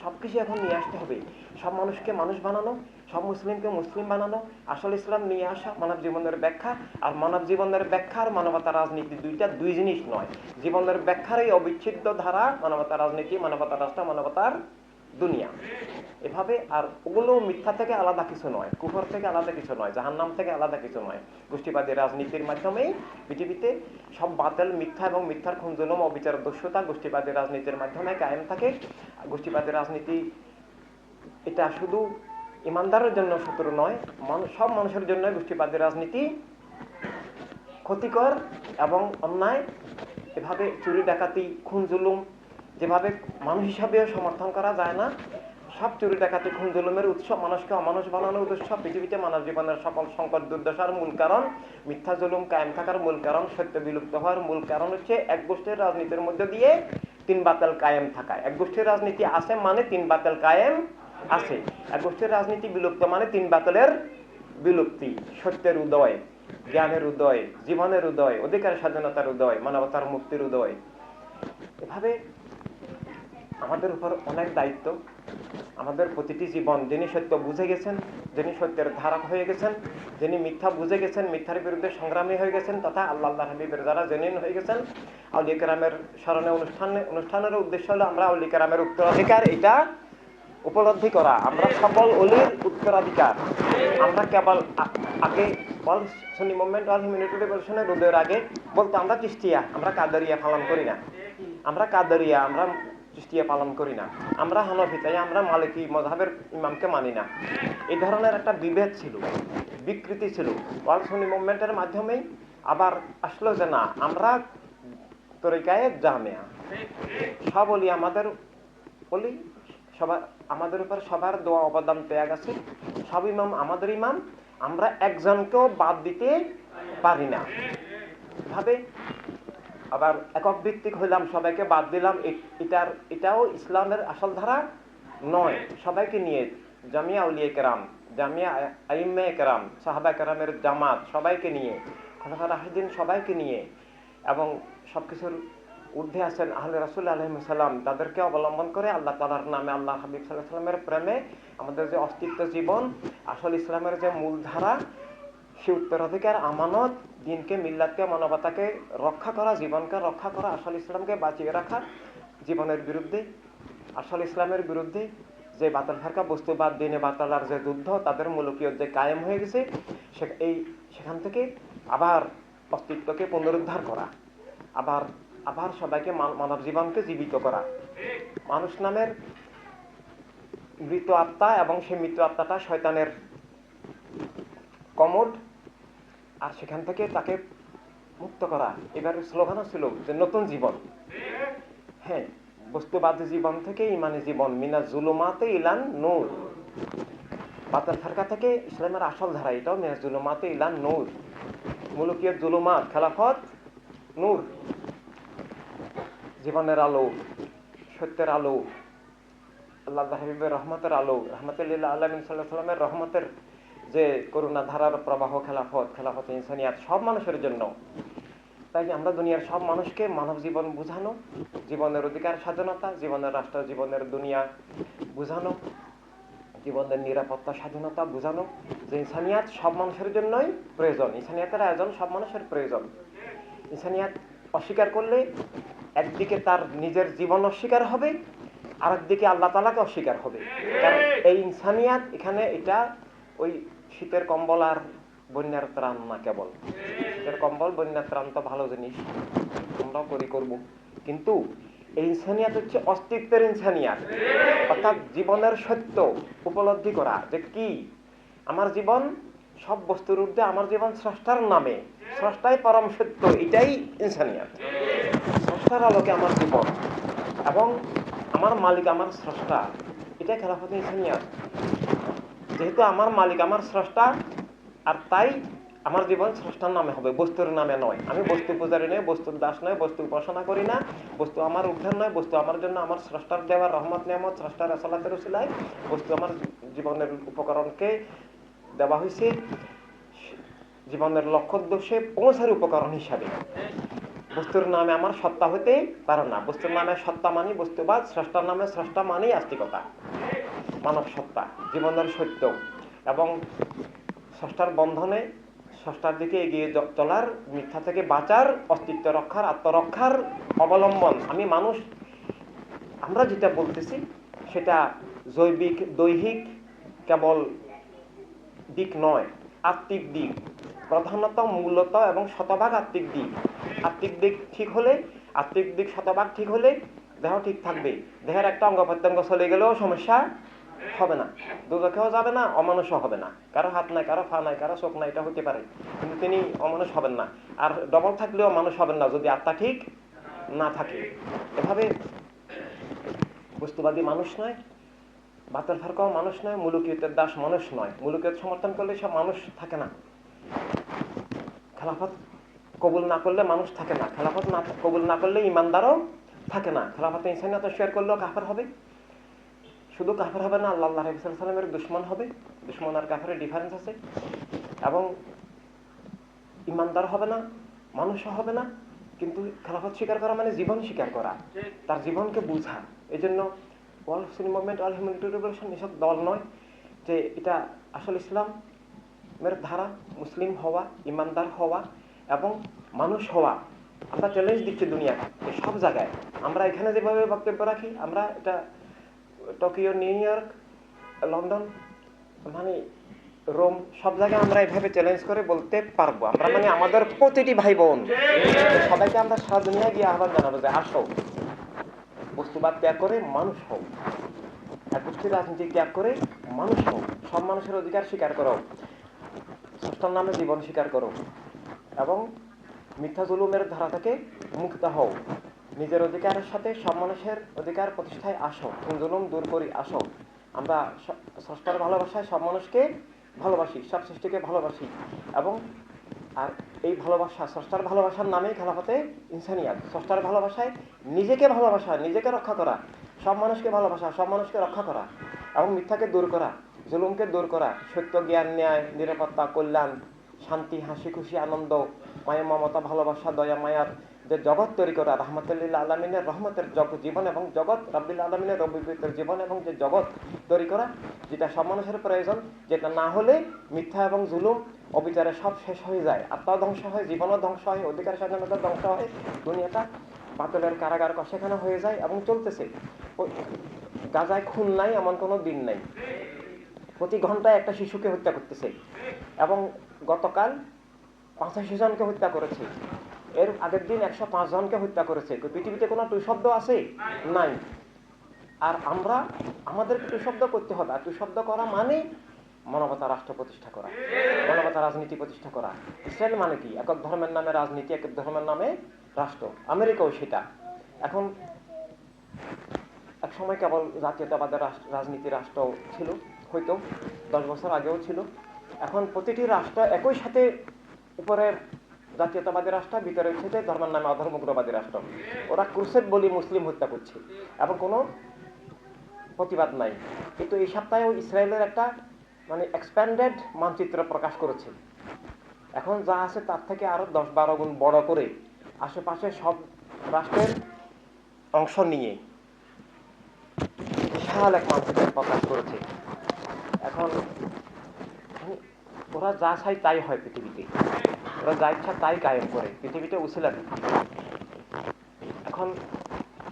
সবকিছু এখন নিয়ে আসতে হবে। সব মানুষকে মানুষ বানানো, সব মুসলিমকে মুসলিম বানানো, আসল ইসলাম নিয়ে আসা, মানব জীবনের ব্যাখ্যা। আর মানব জীবনের ব্যাখ্যা আর মানবতা রাজনীতি দুই জিনিস নয়। জীবনের ব্যাখ্যার এই অবিচ্ছেদ্য ধারা মানবতা রাজনীতি, মানবতা রাষ্ট্র, মানবতার দুনিয়া। এভাবে আর ওগুলো মিথ্যা থেকে আলাদা কিছু নয়, কুফর থেকে আলাদা কিছু নয়, জাহান্নাম থেকে আলাদা কিছু নয়। গোষ্ঠীবাদী রাজনীতির মাধ্যমেই পৃথিবীতে সব বাতিল, মিথ্যা এবং মিথ্যার খুন, জুলুম, অবিচার, দস্যুতা গোষ্ঠীবাদী রাজনীতির মাধ্যমে কায়েম থাকে। গোষ্ঠীবাদী রাজনীতি এটা শুধু ইমানদারের জন্য শত্রু নয়, সব মানুষের জন্য গোষ্ঠীবাদী রাজনীতি ক্ষতিকর এবং অন্যায়। এভাবে চুরি ডাকাতি খুন জুলুম যেভাবে মানুষ হিসাবেও সমর্থন করা যায় না, সব চুরি ডাকাতি খুন জুলুমের উৎস, মানুষকে অমানুষ বানানোর উদ্দেশ্য, পৃথিবীতে মানব জীবনের সকল সংকট দুর্দশার মূল কারণ, মিথ্যা জুলুম কায়েম থাকার মূল কারণ, সত্য বিলুপ্ত হওয়ার মূল কারণ হচ্ছে এক গোষ্ঠীর রাজনীতির মধ্যে দিয়ে তিন বাতিল কায়েম থাকা। এক গোষ্ঠীর রাজনীতি আছে মানে তিন বাতিল কায়েম আছে। এক গোষ্ঠীর রাজনীতি বিলুপ্ত মানে তিন বাতিলের বিলুপ্তি। সত্যের উদয়, জ্ঞানের উদয়, জীবনের উদয়, অধিকার স্বাধীনতার উদয়, মানবতার মুক্তির উদয়। এভাবে আমাদের উপর অনেক দায়িত্ব। আমাদের প্রতিটি জীবন, যিনি সত্য বুঝে গেছেন, যিনি সত্যের ধারক হয়ে গেছেন, যিনি মিথ্যা বুঝে গেছেন, মিথ্যার বিরুদ্ধে সংগ্রামী হয়ে গেছেন, তথা আল্লাহ হাবিবের যারা জেনুইন হয়ে গেছেন, আউলিয়া কেরামের স্মরণে অনুষ্ঠানের উদ্দেশ্য হলো আমরা আউলিয়া কেরামের উত্তরাধিকার এটা উপলব্ধি করা। আমরা সকল অলির উত্তরাধিকার। আমরা কেবল আগে অল সুন্নি মুভমেন্ট অল হিউম্যানিটি রিভলিউশনের উদয়ের আগে বলতো আমরা চিশতিয়া, আমরা কাদেরিয়া পালন করি না, আমরা কাদেরিয়া, আমরা চিশতিয়া পালন করি না, আমরা হানফি, তাই আমরা মালিকি মযহাবের ইমামকে মানি না। এই ধরনের একটা বিভেদ ছিল, বিকৃতি ছিল। অল সুন্নি মুভমেন্টের মাধ্যমেই আবার আসলো যে না, আমরা তরিকায়ে জামিয়া, সব অলি আমাদের অলি, সবার আমাদের উপর সবার দোয়া অবদান ত্যাগ আছে, সব ইমাম আমাদের ইমাম, আমরা একজনকেও বাদ দিতে পারি না ভাবে। আবার একক ভিত্তিক হইলাম, সবাইকে বাদ দিলাম, এটাও ইসলামের আসল ধারা নয়। সবাইকে নিয়ে জামিয়া আউলিয়া কেরাম, জামিয়া আইম্মে কেরাম, সাহাবা কেরামের জামাত, সবাইকে নিয়ে, খলিফা রাশিদিন সবাইকে নিয়ে, এবং সবকিছুর ঊর্ধ্বে আছেন আহলে রাসূল আলাইহিস সালাম, তাদেরকে অবলম্বন করে আল্লাহ তাআলার নামে, আল্লাহ হাবিব সাল্লাল্লাহু আলাইহি ওয়াসাল্লামের প্রেমে আমাদের যে অস্তিত্ব জীবন, আসল ইসলামের যে মূলধারা, সে উত্তরাধিকার আমানত, দিনকে, মিল্লাতকে, মানবতাকে রক্ষা করা, জীবনকে রক্ষা করা, আসল ইসলামকে বাঁচিয়ে রাখা, জীবনের বিরুদ্ধে, আসল ইসলামের বিরুদ্ধে যে বাতিল ফারকা বস্তুবাদ, দিনে বাতালার যে যুদ্ধ, তাদের মুলুকিয়ত যে কায়েম হয়ে গেছে, সেখান থেকে আবার অস্তিত্বকে পুনরুদ্ধার করা, আবার সবাইকে মানব জীবনকে জীবিত করা। মানুষ নামের মৃত আত্মা, এবং সেই মৃত আত্মাটা শয়তানের কমোড, আর সেখান থেকে তাকে মুক্ত করা। এবার স্লোগানও ছিল যে নতুন জীবন। হ্যাঁ, বস্তুবাদী জীবন থেকে ইমানি জীবন, মিনা জুলুমাতে ইলান নূর। বাতিল ফারকা থেকে ইসলামের আসল ধারা, এটাও মিনা জুলুমাতে ইলান নূর। মুলুকিয়ত জুলুমাত, খেলাফত নূর। জীবনের আলো, সত্যের আলো, আল্লাহ হাবিবের রহমতের আলো, রহমতুল লিল আলামিন সাল্লাল্লাহু আলাইহি ওয়াসাল্লামের রহমতের যে করুণা ধারার প্রবাহ, খেলাফত ইনসানিয়াত, সব মানুষের জন্য। তাই আমরা দুনিয়ার সব মানুষকে মানব জীবন বুঝানো, জীবনের অধিকার স্বাধীনতা, জীবনের রাষ্ট্র, জীবনের দুনিয়া বুঝানো, জীবনের নিরাপত্তা স্বাধীনতা বুঝানো, যে ইনসানিয়াত সব মানুষের জন্যই প্রয়োজন, ইনসানিয়াতের আয়োজন সব মানুষের প্রয়োজন। ইনসানিয়াত অস্বীকার করলে একদিকে তার নিজের জীবন অস্বীকার হবে, আর একদিকে আল্লাহ তাআলাকে অস্বীকার হবে। কারণ এই ইনসানিয়াত এখানে এটা ওই শীতের কম্বল আর বন্যার ত্রাণ না। কেবল শীতের কম্বল, বন্যার ত্রাণ তো ভালো জিনিস, আমরাও করব, কিন্তু এই ইনসানিয়াত হচ্ছে অস্তিত্বের ইনসানিয়াত, অর্থাৎ জীবনের সত্য উপলব্ধি করা, যে কি আমার জীবন, সব বস্তুর ঊর্ধ্বে আমার জীবন স্রষ্টার নামে, স্রষ্টাই পরম সত্য, এটাই ইনসানিয়াত। স্রষ্টার আলোকে আমার জীবন, এবং আমার মালিক আমার স্রষ্টা, এটাই খেলাফত ইনসানিয়াত। যেহেতু আমার মালিক আমার স্রষ্টা, আর তাই আমার জীবন স্রষ্টার নামে হবে, বস্তুর নামে নয়। আমি বস্তু পূজারী নয়, বস্তুর দাস নয়, বস্তু উপাসনা করি না, বস্তু আমার উদ্ধার নয়, বস্তু আমার জন্য আমার স্রষ্টার দেওয়া রহমত নিয়ামত, স্রষ্টার রাসালাতের উসিলায় বস্তু আমার জীবনের উপকরণকে দেওয়া হয়েছে জীবনের লক্ষ্য উদ্দেশ্যে পৌঁছার উপকরণ হিসাবে। বস্তুর নামে আমার সত্তা হতে পারে না। বস্তুর নামে সত্তা মানি বস্তুবাদ, স্রষ্টার নামে স্রষ্টা মানি আস্তিকতা, মানব সত্তা, জীবনের সত্য, এবং স্রষ্টার বন্ধনে স্রষ্টার দিকে এগিয়ে চলার, মিথ্যা থেকে বাঁচার, অস্তিত্ব রক্ষার, আত্মরক্ষার অবলম্বন। আমি মানুষ, আমরা যেটা বলতেছি সেটা জৈবিক, দৈহিক কেবল দিক নয়, আত্মিক দিক, প্রধানত, মূলত এবং শতভাগ আত্মিক দিক। আত্মিক দিক ঠিক হলে, আত্মিক দিক শতভাগ ঠিক হলে দেহ ঠিক থাকবে। দেহের একটা অঙ্গ প্রত্যঙ্গ চলে গেলেও সমস্যা হবে না, দোজখেও যাবে না, অমানুষও হবে না। কারো হাত নাই, কারো পা নাই, কারো চোখ নাই, এটা হতে পারে, কিন্তু তিনি অমানুষ হবেন না। আর ডবল থাকলেও মানুষ হবেন না যদি আত্মা ঠিক না থাকে। এভাবে বস্তুবাদী মানুষ নয়, বাতিল ফারকাও মানুষ নয়, মুলুকিয়তের দাস মানুষ নয়। মুলুকিয়ত সমর্থন করলে সব মানুষ থাকে না, খেলাফত কবুল না করলে মানুষ থাকে না, খেলাফত না কবুল না করলে ইমানদারও থাকে না। খেলাফতে ইনসানিয়ত শেয়ার করলেও কাফের হবে। শুধু কাফের হবে না, আল্লাহ রাসূল সাল্লাল্লাহু আলাইহি ওয়াসাল্লামের দুশমন হবে। দুশমন আর কাফেরের ডিফারেন্স আছে। এবং ইমানদার হবে না, মানুষও হবে না। কিন্তু খেলাফত স্বীকার করা মানে জীবন স্বীকার করা, তার জীবনকে বোঝা। এই জন্য ওয়ার্ল্ড মুসলিম মুভমেন্ট, ওয়ার্ল্ড হিউম্যানিটি রেভলিউশন এসব দল নয়, যে এটা আসলে ইসলামের ধারা। মুসলিম হওয়া, ইমানদার হওয়া এবং মানুষ হওয়া। আমরা চ্যালেঞ্জ দিচ্ছি দুনিয়াকে সব জায়গায়। আমরা এখানে যেভাবে বক্তব্য রাখি, আমরা এটা টোকিও, নিউ ইয়র্ক, লন্ডন, মানে রোম, সব জায়গায় আমরা এভাবে চ্যালেঞ্জ করে বলতে পারবো। আমরা মানে আমাদের প্রতিটি ভাই বোন সবাইকে আমরা সারা দুনিয়া গিয়ে আহ্বান জানাবো যে আসো, বস্তুবাদ ত্যাগ করে মানুষ হও, এক গোষ্ঠীর রাজনীতি ত্যাগ করে মানুষ হও, সব মানুষের অধিকার স্বীকার করো, স্রষ্টার নামে জীবন স্বীকার করো এবং মিথ্যা জুলুমের ধারা থেকে মুক্ত হও। নিজের অধিকারের সাথে সব মানুষের অধিকার প্রতিষ্ঠায় আসো, জুলুম দূর করি আসো। আমরা স্রষ্টার ভালোবাসায় সব মানুষকে ভালোবাসি, সব সৃষ্টিকে ভালোবাসি। এবং আর এই ভালোবাসা, স্রষ্টার ভালোবাসার নামেই খেলাফতে ইনসানিয়াত। স্রষ্টার ভালোবাসায় নিজেকে ভালোবাসা, নিজেকে রক্ষা করা, সব মানুষকে ভালোবাসা, সব মানুষকে রক্ষা করা এবং মিথ্যাকে দূর করা, জুলুমকে দূর করা, সত্য, জ্ঞান, ন্যায়, নিরাপত্তা, কল্যাণ, শান্তি, হাসি খুশি, আনন্দ, মায়া, মমতা, ভালোবাসা, দয়া, মায়ার যে জগৎ তৈরি করা, রহমতুল্লিল আলমিনের রহমতের জীবন এবং জগৎ, রব্বিল আলমিনের রব্বিতের জীবন এবং যে জগৎ তৈরি করা, যেটা সব মানুষের প্রয়োজন, যেটা না হলে মিথ্যা এবং জুলুম অবিচারে সব শেষ হয়ে যায়, আত্মাও ধ্বংস হয়, জীবনও ধ্বংস হয়, অধিকার স্বাধীনতা ধ্বংস হয়, দুনিয়াটা বাতিলের কারাগার কষেখানা হয়ে যায় এবং চলতেছে। গাজায় খুন নাই এমন কোনো দিন নাই, প্রতি ঘন্টায় একটা শিশুকে হত্যা করতেছে এবং গতকাল 85 জনকে হত্যা করেছে। এর আগের দিন 105 জনকে হত্যা করেছে। পৃথিবীতে কোনো টুশব্দ আছে? নাই। আর আমরা আমাদের টুশব্দ করতে হবে। আর টুশব্দ করা মানে মানবতা রাষ্ট্র প্রতিষ্ঠা করা, মানবতা রাজনীতি প্রতিষ্ঠা করা। ইসরায়েল মানে কি? একক ধর্মের নামে রাজনীতি, একক ধর্মের নামে রাষ্ট্র। আমেরিকাও সেটা। এখন এক সময় কেবল জাতীয়তাবাদের রাজনীতি রাষ্ট্র ছিল, হয়তো 10 বছর আগেও ছিল। এখন প্রতিটি রাষ্ট্র একই সাথে উপরের জাতীয়তাবাদী রাষ্ট্র, ভিতরের সাথে ধর্মের নামে অধর্মগ্রবাদী রাষ্ট্র। ওরা ক্রুসেড বলি মুসলিম হত্যা করছে এবং কোনো প্রতিবাদ নাই। কিন্তু এই সপ্তাহেও ইসরায়েলের একটা মানে এক্সপ্যান্ডেড মানচিত্র প্রকাশ করেছে। এখন যা আছে তার থেকে আরো 10-12 গুণ বড় করে আশেপাশে সব রাষ্ট্রের অংশ নিয়ে বিশাল এক মানচিত্র প্রকাশ করেছে। এখন ওরা যা চায় তাই হয় পৃথিবীতে, ওরা যা ইচ্ছা তাই কায়েম করে পৃথিবীতে উছিলা। এখন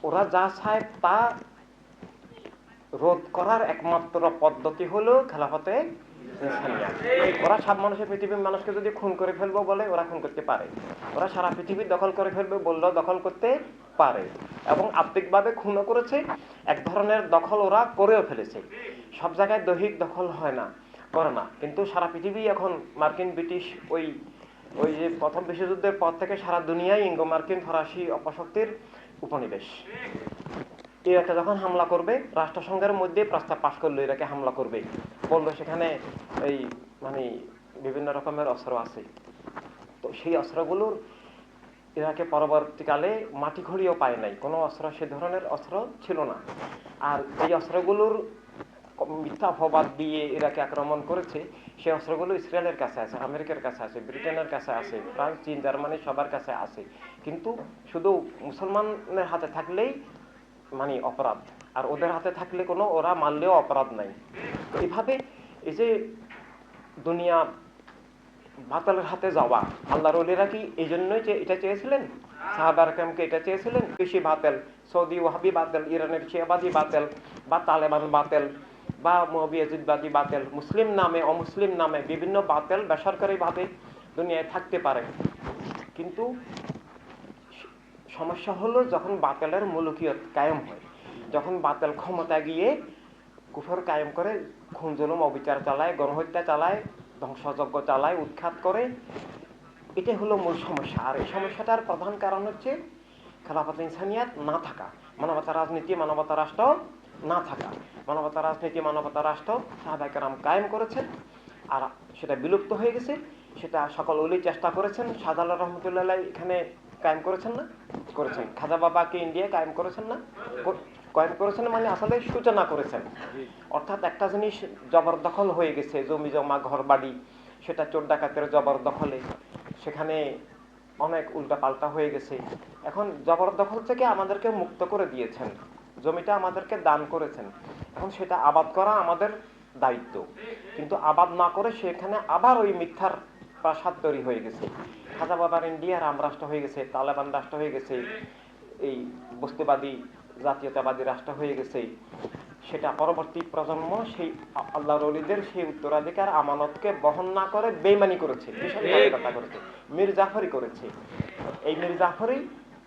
ওরা যা চায় তা রোধ করার একমাত্র পদ্ধতি হলো খেলাফতে ইনসানিয়াত। ওরা সব মানুষের, পৃথিবীর মানুষকে যদি খুন করে ফেলবো বলে ওরা খুন করতে পারে, ওরা সারা পৃথিবী দখল করে ফেলবে বললেও দখল করতে পারে এবং আত্মিকভাবে খুনও করেছে। এক ধরনের দখল ওরা করেও ফেলেছে। সব জায়গায় দৈহিক দখল হয় না, করে না, কিন্তু সারা পৃথিবী এখন মার্কিন, ব্রিটিশ, ওই যে প্রথম বিশ্বযুদ্ধের পর থেকে সারা দুনিয়ায় ইঙ্গো মার্কিন ফরাসি অপশক্তির উপনিবেশ। ইরাকে যখন হামলা করবে, রাষ্ট্রসংঘের মধ্যে প্রস্তাব পাশ করলো ইরাকে হামলা করবে, বললো সেখানে এই মানে বিভিন্ন রকমের অস্ত্র আছে। তো সেই অস্ত্রগুলোর ইরাকে পরবর্তীকালে মাটি খড়িও পায় নাই, কোনো অস্ত্র সে ধরনের অস্ত্র ছিল না। আর এই অস্ত্রগুলোর মিথ্যা অপবাদ দিয়ে ইরাকে আক্রমণ করেছে, সেই অস্ত্রগুলো ইসরায়েলের কাছে আছে, আমেরিকার কাছে আছে, ব্রিটেনের কাছে আছে, ফ্রান্স, চীন, জার্মানি সবার কাছে আছে। কিন্তু শুধু মুসলমানের হাতে থাকলেই মানে অপরাধ, আর ওদের হাতে থাকলে কোনো, ওরা মানলেও অপরাধ নাই। এইভাবে এই যে দুনিয়া বাতিলের হাতে যাওয়া, আল্লাহর ওলিরা কি এই জন্যই এটা চেয়েছিলেন? সাহাবায়ে কেরামকে এটা চেয়েছিলেন? বেশি বাতিল, সৌদি ওয়াহাবি বাতিল, ইরানের শিয়াবাদী বাতিল, বা তালেবান বাতিল, বা মুয়াবিয়াজিদবাদী বাতিল, মুসলিম নামে অমুসলিম নামে বিভিন্ন বাতিল বেসরকারিভাবে দুনিয়ায় থাকতে পারে। কিন্তু সমস্যা হলো যখন বাতিলের মুলুকিয়ত কায়েম হয়, যখন বাতিল ক্ষমতা গিয়ে কুফর কায়েম করে, খুন জুলুম অবিচার চালায়, গণহত্যা চালায়, ধ্বংসযজ্ঞ চালায়, উৎখাত করে। এটাই হলো মূল সমস্যা। আর এই সমস্যাটার প্রধান কারণ হচ্ছে খেলাফত ইনসানিয়াত না থাকা, মানবতা রাজনীতি, মানবতা রাষ্ট্র না থাকা। মানবতা রাজনীতি, মানবতা রাষ্ট্র সাহাবায়ে কেরাম কায়েম করেছেন, আর সেটা বিলুপ্ত হয়ে গেছে। সেটা সকল ওলি চেষ্টা করেছেন। শাহজালাল রহমতুল্লাহ এখানে কায়েম করেছেন না? করেছেন। খাজা বাবাকে ইন্ডিয়া কায়েম করেছেন না? কায়েম করেছেন, মানে আসলে সূচনা করেছেন। অর্থাৎ একটা জিনিস জবরদখল হয়ে গেছে, জমি জমা ঘর বাড়ি, সেটা চোর ডাকাতের জবরদখলে, সেখানে অনেক উল্টাপাল্টা হয়ে গেছে। এখন জবরদখল থেকে আমাদেরকে মুক্ত করে দিয়েছেন, জমিটা আমাদেরকে দান করেছেন। এখন সেটা আবাদ করা আমাদের দায়িত্ব, কিন্তু আবাদ না করে সেখানে আবার ওই মিথ্যার প্রাসাদ তৈরি হয়ে গেছে। খাজা বাবার ইন্ডিয়া রাম রাষ্ট্র হয়ে গেছে, তালেবান রাষ্ট্র হয়ে গেছে, এই বস্তুবাদী জাতীয়তাবাদী রাষ্ট্র হয়ে গেছে। সেটা পরবর্তী প্রজন্ম সেই আল্লাহর ওলিদের সেই উত্তরাধিকার আমানতকে বহন না করে বেঈমানি করেছে, বিশ্বাসঘাতকতা করেছে, মীর জাফরি করেছে। এই মীর জাফরি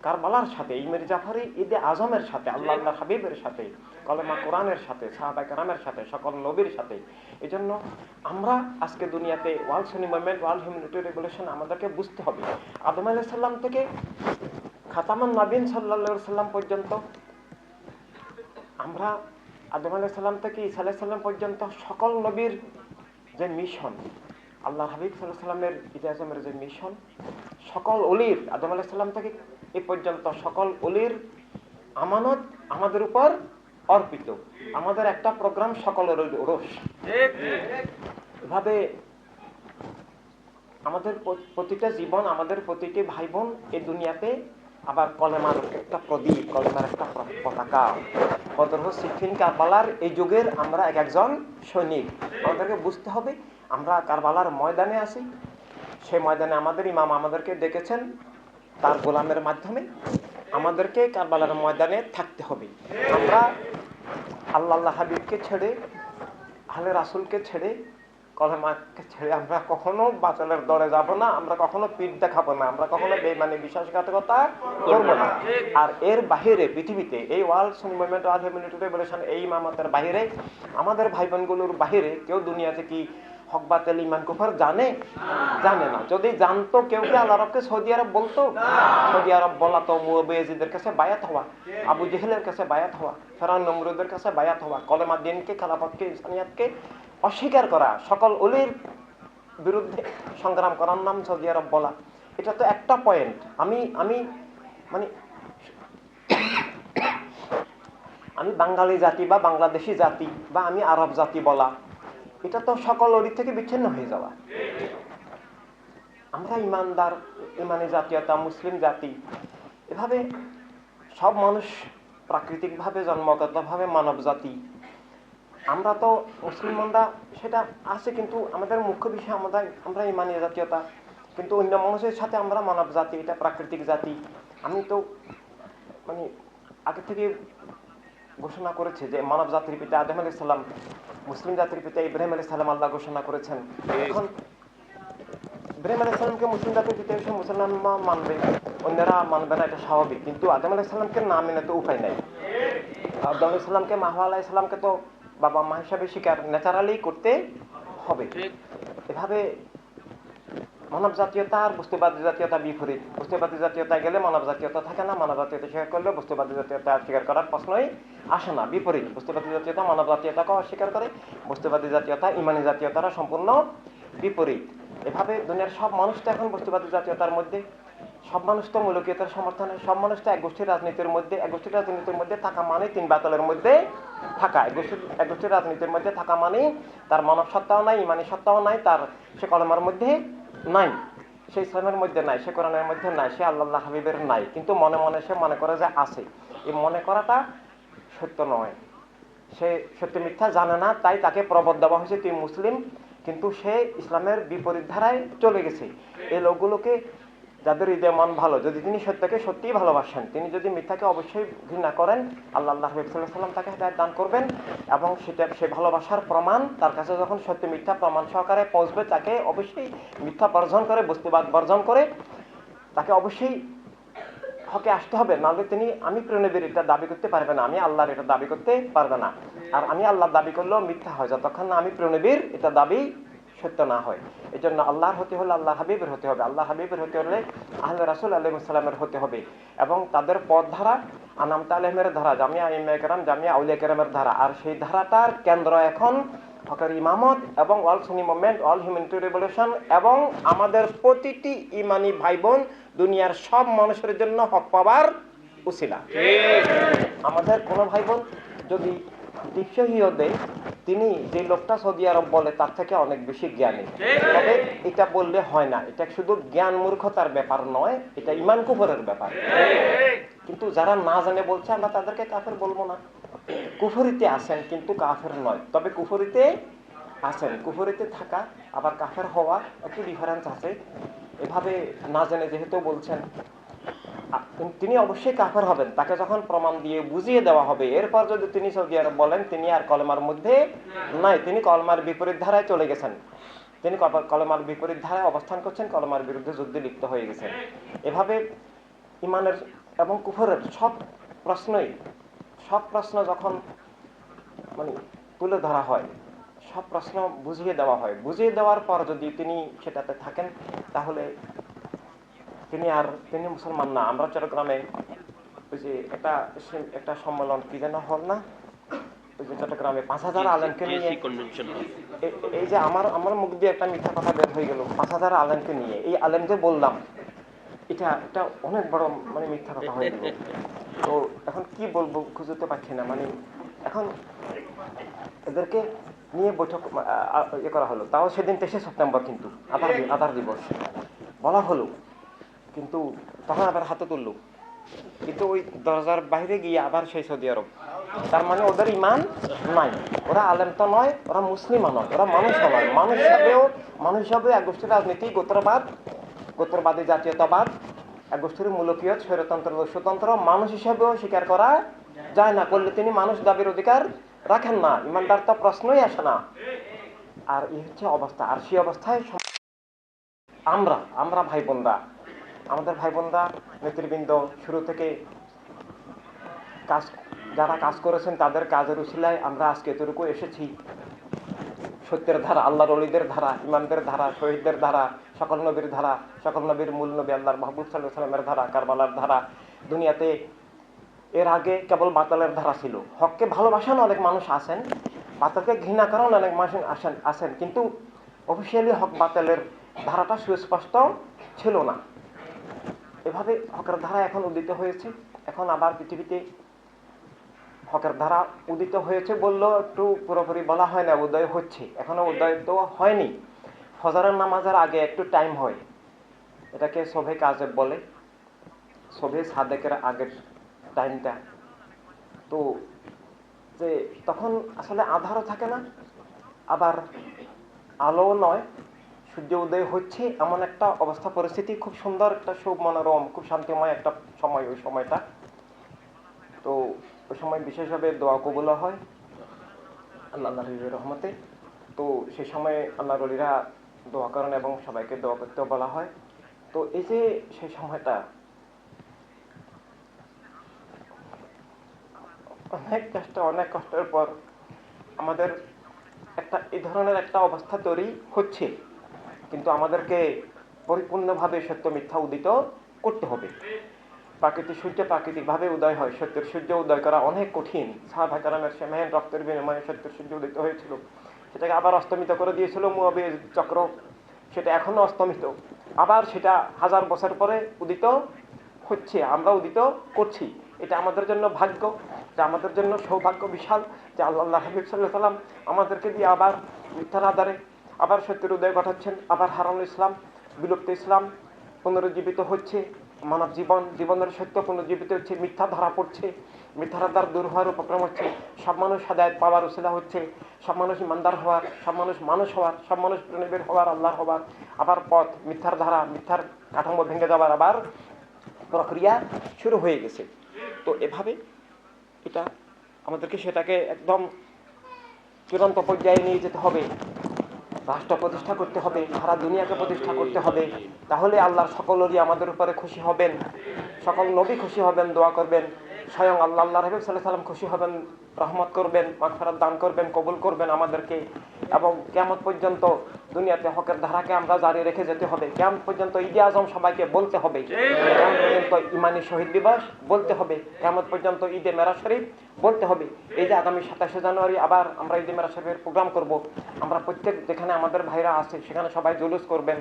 কারবালার সাথে, এই মীর জাফরি ঈদে আজমের সাথে, আল্লাহ হাবিবের সাথে, কলেমা কোরআনের সাথে, সাহাবায়ে কেরামের সাথে, সকল নবীর সাথে। এই জন্য আমরা আজকে দুনিয়াতে ওয়ার্ল্ড সুন্নি মুভমেন্ট, ওয়ার্ল্ড হিউম্যানিটি রেভলিউশন আমাদেরকে বুঝতে হবে। আদম আলাইহিস সালাম থেকে খাতামান নবীন সাল্লাল্লাহু আলাইহি সাল্লাম পর্যন্ত, আমরা আদম আলাইহিস সালাম থেকে ঈসা আলাইহিস সালাম পর্যন্ত সকল নবীর যে মিশন, আল্লাহ হাবিব সাল্লাল্লাহু আলাইহি সাল্লামের ঈদে আজমের যে মিশন, সকল ওলির আদম আলাইহিস সালাম থেকে এই পর্যন্ত সকল ওলির আমানত আমাদের উপর অর্পিত। আমাদের একটা প্রোগ্রাম সকলের ওরস। এভাবে আমাদের প্রতিটা জীবন, আমাদের প্রতিটি ভাই বোন এই দুনিয়াতে আবার কলেমার একটা প্রদীপ, কলেমার একটা পতাকা। বদর, সিফিন, কারবালার এই যুগের আমরা এক একজন সৈনিক। আমাদেরকে বুঝতে হবে আমরা কারবালার ময়দানে আছি। সেই ময়দানে আমাদের ইমাম আমাদেরকে ডেকেছেন তার গোলামের মাধ্যমে। আমাদেরকে কারবালার ময়দানে থাকতে হবে। আমরা আল্লাহ হাবিবকে ছেড়ে, আহলে রাসূলকে ছেড়ে, কলেমাকে ছেড়ে আমরা কখনো বাতিলের দরে যাব না, আমরা কখনো পিঠ দেখাবো না, আমরা কখনো বেঈমানি বিশ্বাসঘাতকতা করবো না। আর এর বাহিরে পৃথিবীতে এই ওয়ার্ল্ড সুন্নি মুভমেন্ট, ওয়ার্ল্ড হিউম্যানিটি রেভলিউশন, এই ইমামতের বাহিরে, আমাদের ভাই বোনগুলোর বাহিরে কেউ দুনিয়াতে কি হক বাতিল ঈমান কুফর জানে? জানে না। যদি জানতো কেউ কি আল্লাহ রাব্বকে সৌদি আরব বলতো? সৌদি আরব বলা তো মুয়াবিয়াজিদের কাছে বায়াত হওয়া, আবু জেহেলের কাছে বায়াত হওয়া, ফেরাউন নমরুদের কাছে বায়াত হওয়া, কলেমা দ্বীনকে, খেলাফতকে, ইনসানিয়াতকে অস্বীকার করা, সকল ওলির বিরুদ্ধে সংগ্রাম করার নাম সৌদি আরব বলা। এটা তো একটা পয়েন্ট। আমি মানে আমি বাঙালি জাতি বা বাংলাদেশি জাতি বা আমি আরব জাতি বলা, এটা তো সকল ওলি থেকে বিচ্ছিন্ন হয়ে যাওয়া। আমরা ইমানদার, ইমানি জাতীয়তা, মুসলিম জাতি, এভাবে সব মানুষ প্রাকৃতিকভাবে জন্মগতভাবে মানব জাতি। আমরা তো মুসলমানরা সেটা আছে, কিন্তু আমাদের মুখ্য বিষয় আমরা ইমানি জাতীয়তা, কিন্তু অন্য মানুষের সাথে আমরা মানব জাতি, এটা প্রাকৃতিক জাতি। আমি তো মানে আগে থেকে ঘোষণা করেছে যে মানব জাতির পিতা আদম আলাইহিস সালাম, মুসলিম জাতির পিতা ইব্রাহিম আলাইহিস সালাম আল্লাহ ঘোষণা করেছেন। এখন ইব্রাহিম আলাইহিস সালামকে মুসলিম জাতির পিতা হিসেবে মুসলমান মানবে, অন্যরা মানবে না, এটা স্বাভাবিক। কিন্তু আদম আলাইহিস সালামকে না মেনে তো উপায় নাই। আদম আলাইহিস সালামকে, মাহওয়া আলাইহিস সালামকে তো বাবা মা হিসাবে স্বীকার ন্যাচারালি করতে হবে। এভাবে মানব জাতীয়তা আর বস্তুবাদী জাতীয়তা বিপরীত। বস্তুবাদী জাতীয়তায় গেলে মানব জাতীয়তা থাকে না, মানব জাতীয়তা স্বীকার করলে বস্তুবাদী জাতীয়তা স্বীকার করার প্রশ্নই আসে না। বিপরীত, বস্তুবাদী জাতীয়তা মানব জাতীয়তাকে অস্বীকার করে, বস্তুবাদী জাতীয়তা ইমানি জাতীয়তারা সম্পূর্ণ বিপরীত। এভাবে দুনিয়ার সব মানুষ তো এখন বস্তুবাদী জাতীয়তার মধ্যে, সব মানুষ তো মৌলিকতার সমর্থনে, সব মানুষ তো এক গোষ্ঠীর রাজনীতির মধ্যে, এক গোষ্ঠীর রাজনীতির মধ্যে থাকা মানে তিন বাতলের মধ্যে থাকা। এক গোষ্ঠীর রাজনীতির মধ্যে থাকা মানে তার মানব সত্তাও নাই, ইমানি সত্তাও নাই, তার সে কলমার মধ্যে নাই, সে ইসলামের মধ্যে নাই, সে কোরআনের মধ্যে নাই, সে আল্লাহ হাবিবের নাই, কিন্তু মনে মনে সে মনে করে যে আছে। এই মনে করাটা সত্য নয়, সে সত্য মিথ্যা জানে না, তাই তাকে প্রবদ দেওয়া হয়েছে তুই মুসলিম, কিন্তু সে ইসলামের বিপরীত ধারায় চলে গেছে। এই লোকগুলোকে, যাদের হৃদয় মন ভালো, যদি তিনি সত্যকে সত্যিই ভালোবাসেন, তিনি যদি মিথ্যাকে অবশ্যই ঘৃণা করেন, আল্লাহ হাবিব সাল্লাল্লাহু আলাইহি ওয়াসাল্লাম তাকে হেদায়েত দান করবেন, এবং সেটা সে ভালোবাসার প্রমাণ তার কাছে যখন সত্য মিথ্যা প্রমাণ সহকারে পৌঁছবে, তাকে অবশ্যই মিথ্যা বর্জন করে, বস্তুবাদ বর্জন করে, তাকে অবশ্যই হকে আসতে হবে, নাহলে তিনি আমি প্রিয়নবীর এটা দাবি করতে পারবে না, আমি আল্লাহর এটা দাবি করতে পারবে না। আর আমি আল্লাহর দাবি করলেও মিথ্যা হয় যতক্ষণ না আমি প্রিয়নবীর এটা দাবি সত্য না হয়। এই জন্য আল্লাহর হতে হলে আল্লাহ হাবিবের হতে হবে, আল্লাহ হাবিবের হতে হলে আহলে রাসূল আলাইহিস সালামের হতে হবে, এবং তাদের পথ ধারা আনামতা আলেমের ধারা, জামিয়া আইম্মায়ে কেরাম, জামিয়া আউলিয়া কেরামের ধারা। আর সেই ধারাটার কেন্দ্র এখন হকের ইমামত এবং অল সুন্নি মুভমেন্ট, অল হিউম্যানিটি রেভলিউশন, এবং আমাদের প্রতিটি ইমানি ভাই বোন দুনিয়ার সব মানুষের জন্য হক পাওয়ার উসিলা। আমাদের কোনো ভাই বোন যদি টিপসহিও দেয়, তিনি যে লোকটা সৌদি আরব বলে তার থেকে অনেক বেশি জ্ঞানী। তবে এটা বললে হয় না, এটা শুধু জ্ঞান মূর্খতার ব্যাপার নয়, এটা ইমান কুফরের ব্যাপার। কিন্তু যারা না জানে বলছে আমরা তাদেরকে কাফের বলবো না। কুফরিতে আছেন কিন্তু কাফের নয়, তবে কুফরিতে আছেন, কুফরিতে থাকা আবার কাফের হওয়া একটু ডিফারেন্স আছে। এভাবে না জেনে যেহেতু বলছেন, তিনি অবশ্যই কাফের হবেন তাকে যখন প্রমাণ দিয়ে বুঝিয়ে দেওয়া হবে। এরপর যদি তিনি সৌদি আরব বলেন তিনি আর কলেমার মধ্যে নাই, তিনি কলেমার বিপরীত ধারায় চলে গেছেন, তিনি কলেমার বিপরীত ধারায় অবস্থান করছেন, কলেমার বিরুদ্ধে যুদ্ধে লিপ্ত হয়ে গেছেন। এভাবে ইমানের এবং কুফরের সব প্রশ্ন যখন মানে তুলে ধরা হয়, সব প্রশ্ন বুঝিয়ে দেওয়া হয়, বুঝিয়ে দেওয়ার পর যদি তিনি সেটাতে থাকেন তাহলে তিনি মুসলমান না। আমরা চট্টগ্রামে ওই যে একটা সম্মেলন কি যেন হল না, ওই যে চট্টগ্রামে 5000 আলেমকে নিয়ে, এই যে আমার মুখ দিয়ে একটা মিথ্যা কথা বের হয়ে গেল, 5000 আলেমকে নিয়ে, এই আলেম যে বললাম এটা অনেক বড় মানে মিথ্যা কথা হয়ে গেল। তো এখন কি বলবো খুঁজতে পারছি না, মানে এখন এদেরকে নিয়ে বৈঠক ইয়ে করা হলো, তাও সেদিন 23 সেপ্টেম্বর, কিন্তু আধার দিবস বলা হলো, কিন্তু তখন আবার হাতে তুললো, কিন্তু ওই দরজার বাইরে গিয়ে আবার সেই সৌদি আরব। তার মানে ওদের ইমান নাই, ওরা আলেম তো নয়, ওরা মুসলিমও নয়, ওরা মানুষও নয়। মানুষ হিসাবেও এক গোষ্ঠীর রাজনীতি গোত্রবাদী জাতীয়তাবাদ, এক গোষ্ঠীর মূলকীয়ত, স্বৈরতন্ত্র, দস্যুতন্ত্র মানুষ হিসাবেও স্বীকার করা যায় না। করলে তিনি মানুষ দাবির অধিকার রাখেন না, ইমানদার তো প্রশ্নই আসে না। আর এই হচ্ছে অবস্থা। আর সেই অবস্থায় আমরা ভাই বোনরা, আমাদের ভাই বোনরা, নেতৃবৃন্দ শুরু থেকে যারা কাজ করেছেন তাদের কাজের উসিলায় আমরা আজকে এতটুকু এসেছি। সত্যের ধারা, আল্লাহর ওলিদের ধারা, ইমামদের ধারা, শহীদদের ধারা, সকল নবীর ধারা, সকল নবীর মূল নবী আল্লাহর মাহবুব সাল্লাল্লাহু আলাইহি ওয়াসাল্লামের ধারা, কারবালার ধারা। দুনিয়াতে এর আগে কেবল বাতালের ধারা ছিল। হককে ভালোবাসেন অনেক মানুষ আছেন, বাতালকে ঘৃণা করেন অনেক মানুষ আছেন, কিন্তু অফিসিয়ালি হক বাতালের ধারাটা সুস্পষ্ট ছিল না। এভাবে হকের ধারা এখন উদিত হয়েছে। এখন আবার পৃথিবীতে হকের ধারা উদিত হয়েছে বললেও একটু পুরোপুরি বলা হয় না, উদয় হচ্ছে, এখনো উদয় তো হয়নি। ফজরের নামাজের আগে একটু টাইম হয়, এটাকে শোভে কাজেব বলে, শোভে সাদেকের আগের টাইমটা। তো যে তখন আসলে আধারও থাকে না, আবার আলোও নয়, সূর্য উদয় হচ্ছে, এমন একটা অবস্থা পরিস্থিতি, খুব সুন্দর একটা শুভ মনোরম, খুব শান্তিময় একটা সময় ওই সময়টা। তো ওই সময় বিশেষভাবে দোয়া কবুল হয় আল্লাহর রহমতে। তো সেই সময় আল্লাহর ওলিরা দোয়া করেন এবং সবাইকে দোয়া করতেও বলা হয়। তো এই যে সেই সময়টা অনেক কষ্টের পর আমাদের এই ধরনের একটা অবস্থা তৈরি হচ্ছে, কিন্তু আমাদেরকে পরিপূর্ণভাবে সত্য মিথ্যা উদিত করতে হবে। সূর্য প্রাকৃতিকভাবে উদয় হয়, সত্যের সূর্য উদয় করা অনেক কঠিন। সাহাবায়ে কেরামের সেমাইন রক্তের বিনিময়ে সত্যের সূর্য উদিত হয়েছিল, সেটাকে আবার অস্তমিত করে দিয়েছিল মুয়াবিয়া চক্র, সেটা এখনো অস্তমিত, আবার সেটা 1000 বছর পরে উদিত হচ্ছে, আমরা উদিত করছি। এটা আমাদের জন্য ভাগ্য, যে আমাদের জন্য সৌভাগ্য বিশাল, যে আল্লাহ হাবিব সাল্লাল্লাহু আলাইহি ওয়াসাল্লাম আমাদেরকে দিয়ে আবার মিথ্যার আধারে আবার সত্যের উদয় ঘটাচ্ছেন, আবার হারানো ইসলাম, বিলুপ্ত ইসলাম পুনরুজ্জীবিত হচ্ছে। মানব জীবনের সত্য পুনরুজ্জীবিত হচ্ছে, মিথ্যা ধরা পড়ছে, মিথ্যার আধার দূর হওয়ার উপক্রম হচ্ছে, সব মানুষ হেদায়েত পাওয়ার উসিলা হচ্ছে, সব মানুষ ইমানদার হওয়ার, সব মানুষ হওয়ার, সব মানুষ প্রেমের হওয়ার, আল্লাহর হওয়ার আবার পথ, মিথ্যার ধারা, মিথ্যার কাঠামো ভেঙে যাওয়ার আবার প্রক্রিয়া শুরু হয়ে গেছে। তো এভাবে এটা আমাদেরকে সেটাকে একদম চূড়ান্ত পর্যায়ে নিয়ে যেতে হবে। রাষ্ট্র প্রতিষ্ঠা করতে হবে, সারা দুনিয়াকে প্রতিষ্ঠা করতে হবে। তাহলে আল্লাহর সকলেরই আমাদের উপরে খুশি হবেন, সকল নবী খুশি হবেন, দোয়া করবেন, স্বয়ং আল্লাহ রাসূল সাল্লাল্লাহু আলাইহি ওয়াসাল্লাম খুশি হবেন, রহমত করবেন, মাগফিরাত দান করবেন, কবুল করবেন আমাদেরকে। এবং কিয়ামত পর্যন্ত দুনিয়াতে হকের ধারাকে আমরা জারি রেখে যেতে হবে। কিয়ামত পর্যন্ত ঈদে আজম সবাইকে বলতে হবে, কিয়ামত পর্যন্ত ইমানি শহীদ দিবস বলতে হবে, কিয়ামত পর্যন্ত ঈদে মেরাজ শরীফ বলতে হবে। এই যে আগামী 27শে জানুয়ারি আবার আমরা ঈদে মেরাজ শরীফের প্রোগ্রাম করব, আমরা প্রত্যেক যেখানে আমাদের ভাইরা আছে সেখানে সবাই জুলুস করবেন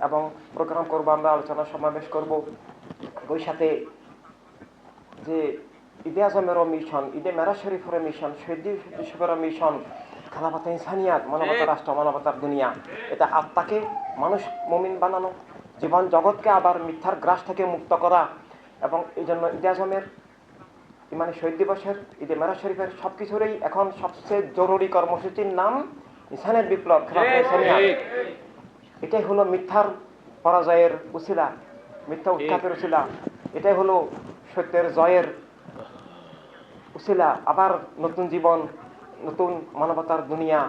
এবং প্রোগ্রাম করব, আমরা আলোচনা সমাবেশ করব। ওই সাথে যে ঈদে আজমেরও মিশন, ঈদে মেরাজ শরীফেরও মিশন, শহীদ দিবসেরও মিশন, খেলাফতে ইনসানিয়াত, মানবতার রাষ্ট্র, মানবতার দুনিয়া, এটা আত্মাকে মানুষ মুমিন বানানো, জীবন জগৎকে আবার মিথ্যার গ্রাস থেকে মুক্ত করা। এবং এই জন্য ঈদে আজমের, ইমানি শহীদ দিবসের, ঈদে মেরাজ শরীফের সব কিছুরই এখন সবচেয়ে জরুরি কর্মসূচির নাম ইনসানের বিপ্লব, খেলাফতে ইনসানিয়াত। এটাই হলো মিথ্যার পরাজয়ের উসিলা, মিথ্যা উৎখাতের উসিলা, এটাই হলো সত্যের জয়ের উসিলা। আবার নতুন জীবন, নতুন মানবতার দুনিয়া,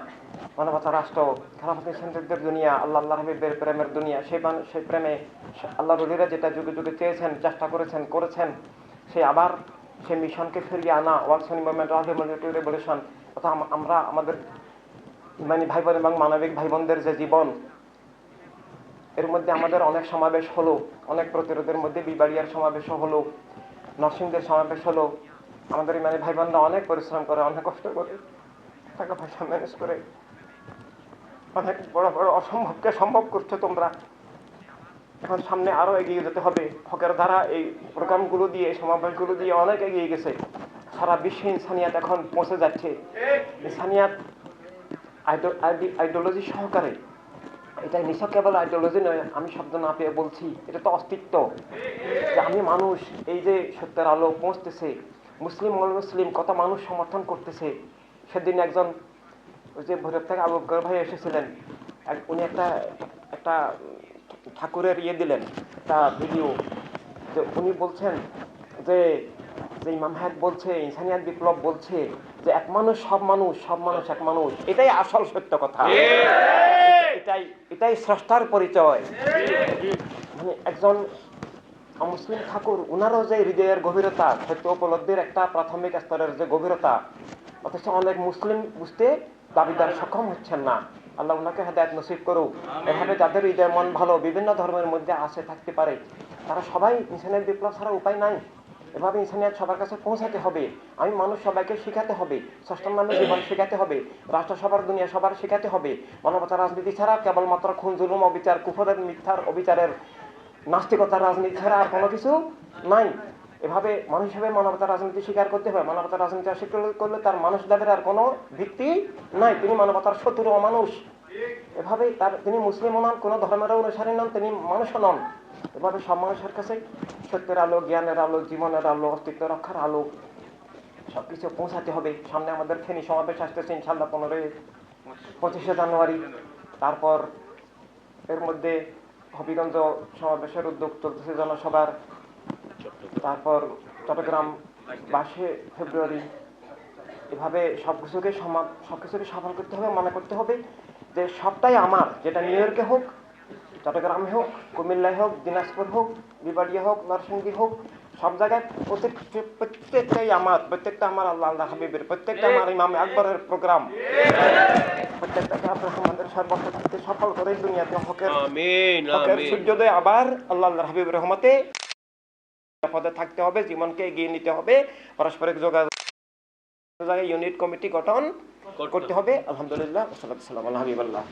মানবতার রাষ্ট্র, খেলাফতে ইনসানিয়াতের দুনিয়া, আল্লাহ হাবিবের প্রেমের দুনিয়া। সেই প্রেমে আল্লাহর ওলিরা যেটা যুগে যুগে চেয়েছেন, চেষ্টা করেছেন, সে আবার সেই মিশনকে ফিরিয়ে আনা, ওয়ার্ল্ড সুন্নি মুভমেন্ট রেভলিউশন। অর্থাৎ আমরা আমাদের ইমানি ভাই বোন এবং মানবিক ভাই বোনদের যে জীবন, এর মধ্যে আমাদের অনেক সমাবেশ হলো, অনেক প্রতিরোধের মধ্যে বিবাড়িয়ার সমাবেশও হলো, নরসিংদের সমাবেশ হলো। আমাদের ইমানি ভাই বোনরা অনেক পরিশ্রম করে, অনেক কষ্ট করে, টাকা পয়সা ম্যানেজ করে অনেক বড় বড় অসম্ভবকে সম্ভব করছো তোমরা। এখন সামনে আরো এগিয়ে যেতে হবে হকের ধারা। এই প্রোগ্রামগুলো দিয়ে, সমাবেশগুলো দিয়ে অনেক এগিয়ে গেছে। সারা বিশ্বে ইনসানিয়াত এখন পৌঁছে যাচ্ছে। ইনসানিয়াত আইডিওলজি সহকারে, এটা নিছক কেবল আইডিওলজি নয়, আমি শব্দ না পেয়ে বলছি, এটা তো অস্তিত্ব, যে আমি মানুষ। এই যে সত্যের আলো পৌঁছতেছে, মুসলিম মুসলিম কত মানুষ সমর্থন করতেছে। সেদিন একজন, ওই যে ভৈরব থেকে আবু বকর ভাই এসেছিলেন, উনি একটা ঠাকুরের দিলেন, একটা ভিডিও, যে উনি বলছেন যে ইমাম হায়াত বলছে, ইনসানিয়াত বিপ্লব বলছে যে এক মানুষ সব মানুষ, সব মানুষ এক মানুষ। এটাই আসল সত্য কথা, এটাই স্রষ্টার পরিচয়। মানে একজন মুসলিম ঠাকুর, উনারও যে হৃদয়ের গভীরতা, সত্য উপলব্ধির একটা প্রাথমিক স্তরের যে গভীরতা, অথচ অনেক মুসলিম বুঝতে দাবিদার সক্ষম হচ্ছেন না। আল্লাহ উনাকে হেদায়েত নসিব করুক। এভাবে যাদের হৃদয় মন ভালো, বিভিন্ন ধর্মের মধ্যে আসে থাকতে পারে, তারা সবাই ইনসানিয়াত বিপ্লব ছাড়া উপায় নাই। এভাবে ইনসানিয়াত সবার কাছে পৌঁছাতে হবে। আমি মানুষ সবাইকে শেখাতে হবে, ষষ্ঠম নামে জীবন শেখাতে হবে, রাষ্ট্র সবার, দুনিয়া সবার শেখাতে হবে। মানবতা রাজনীতি ছাড়া কেবলমাত্র খুন, জুলুম, অবিচার, কুফরের, মিথ্যার, অবিচারের, নাস্তিকতার রাজনীতি ছাড়া আর কোনো কিছু নাই। এভাবে মানুষ হিসেবে মানবতার রাজনীতি স্বীকার করতে হবে। মানবতার রাজনীতি অস্বীকার করলে তার মানুষ দাবের আর কোনো ভিত্তি নাই, তিনি মানবতার শত্রু, অমানুষ। এভাবে তিনি মুসলিমও নন, কোনো ধর্মের অনুসারী নন, তিনি মানুষও নন। এভাবে সব মানুষের কাছে সত্যের আলো, জ্ঞানের আলো, জীবনের আলো, অস্তিত্ব রক্ষার আলো সবকিছু পৌঁছাতে হবে। সামনে আমাদের ফেনী সমাবেশ আসতেছে ইনশাআল্লাহ 25শে জানুয়ারি। তারপর এর মধ্যে হবিগঞ্জ সমাবেশের উদ্যোগ চলতেছে জনসভার। তারপর চট্টগ্রাম 22শে ফেব্রুয়ারি। এভাবে সবকিছুকে সফল করতে হবে। মনে করতে হবে যে সবটাই আমার, যেটা নিউ ইয়র্কে হোক, চট্টগ্রামে হোক, কুমিল্লায় হোক, দিনাজপুর হোক, বিবাড়িয়া হোক, নরসিংদী হোক, সব জায়গায় প্রত্যেকটাই আমার, প্রত্যেকটা আমার আল্লাহ হাবিবের, প্রত্যেকটা আমার ইমাম আকবরের প্রোগ্রাম, প্রত্যেকটাকে আপনার আমাদের সর্বক্ষেত্রে সফল করে দুনিয়াতে হকের সূর্যোদয় আবার আল্লাহ হাবিবের রহমতে পদে থাকতে হবে। জীবনকে এগিয়ে নিতে হবে, পারস্পরিক যোগাযোগ ইউনিট কমিটি গঠন করতে হবে। আলহামদুলিল্লাহ, সাল্লাল্লাহু আলাইহি ওয়া সাল্লাম।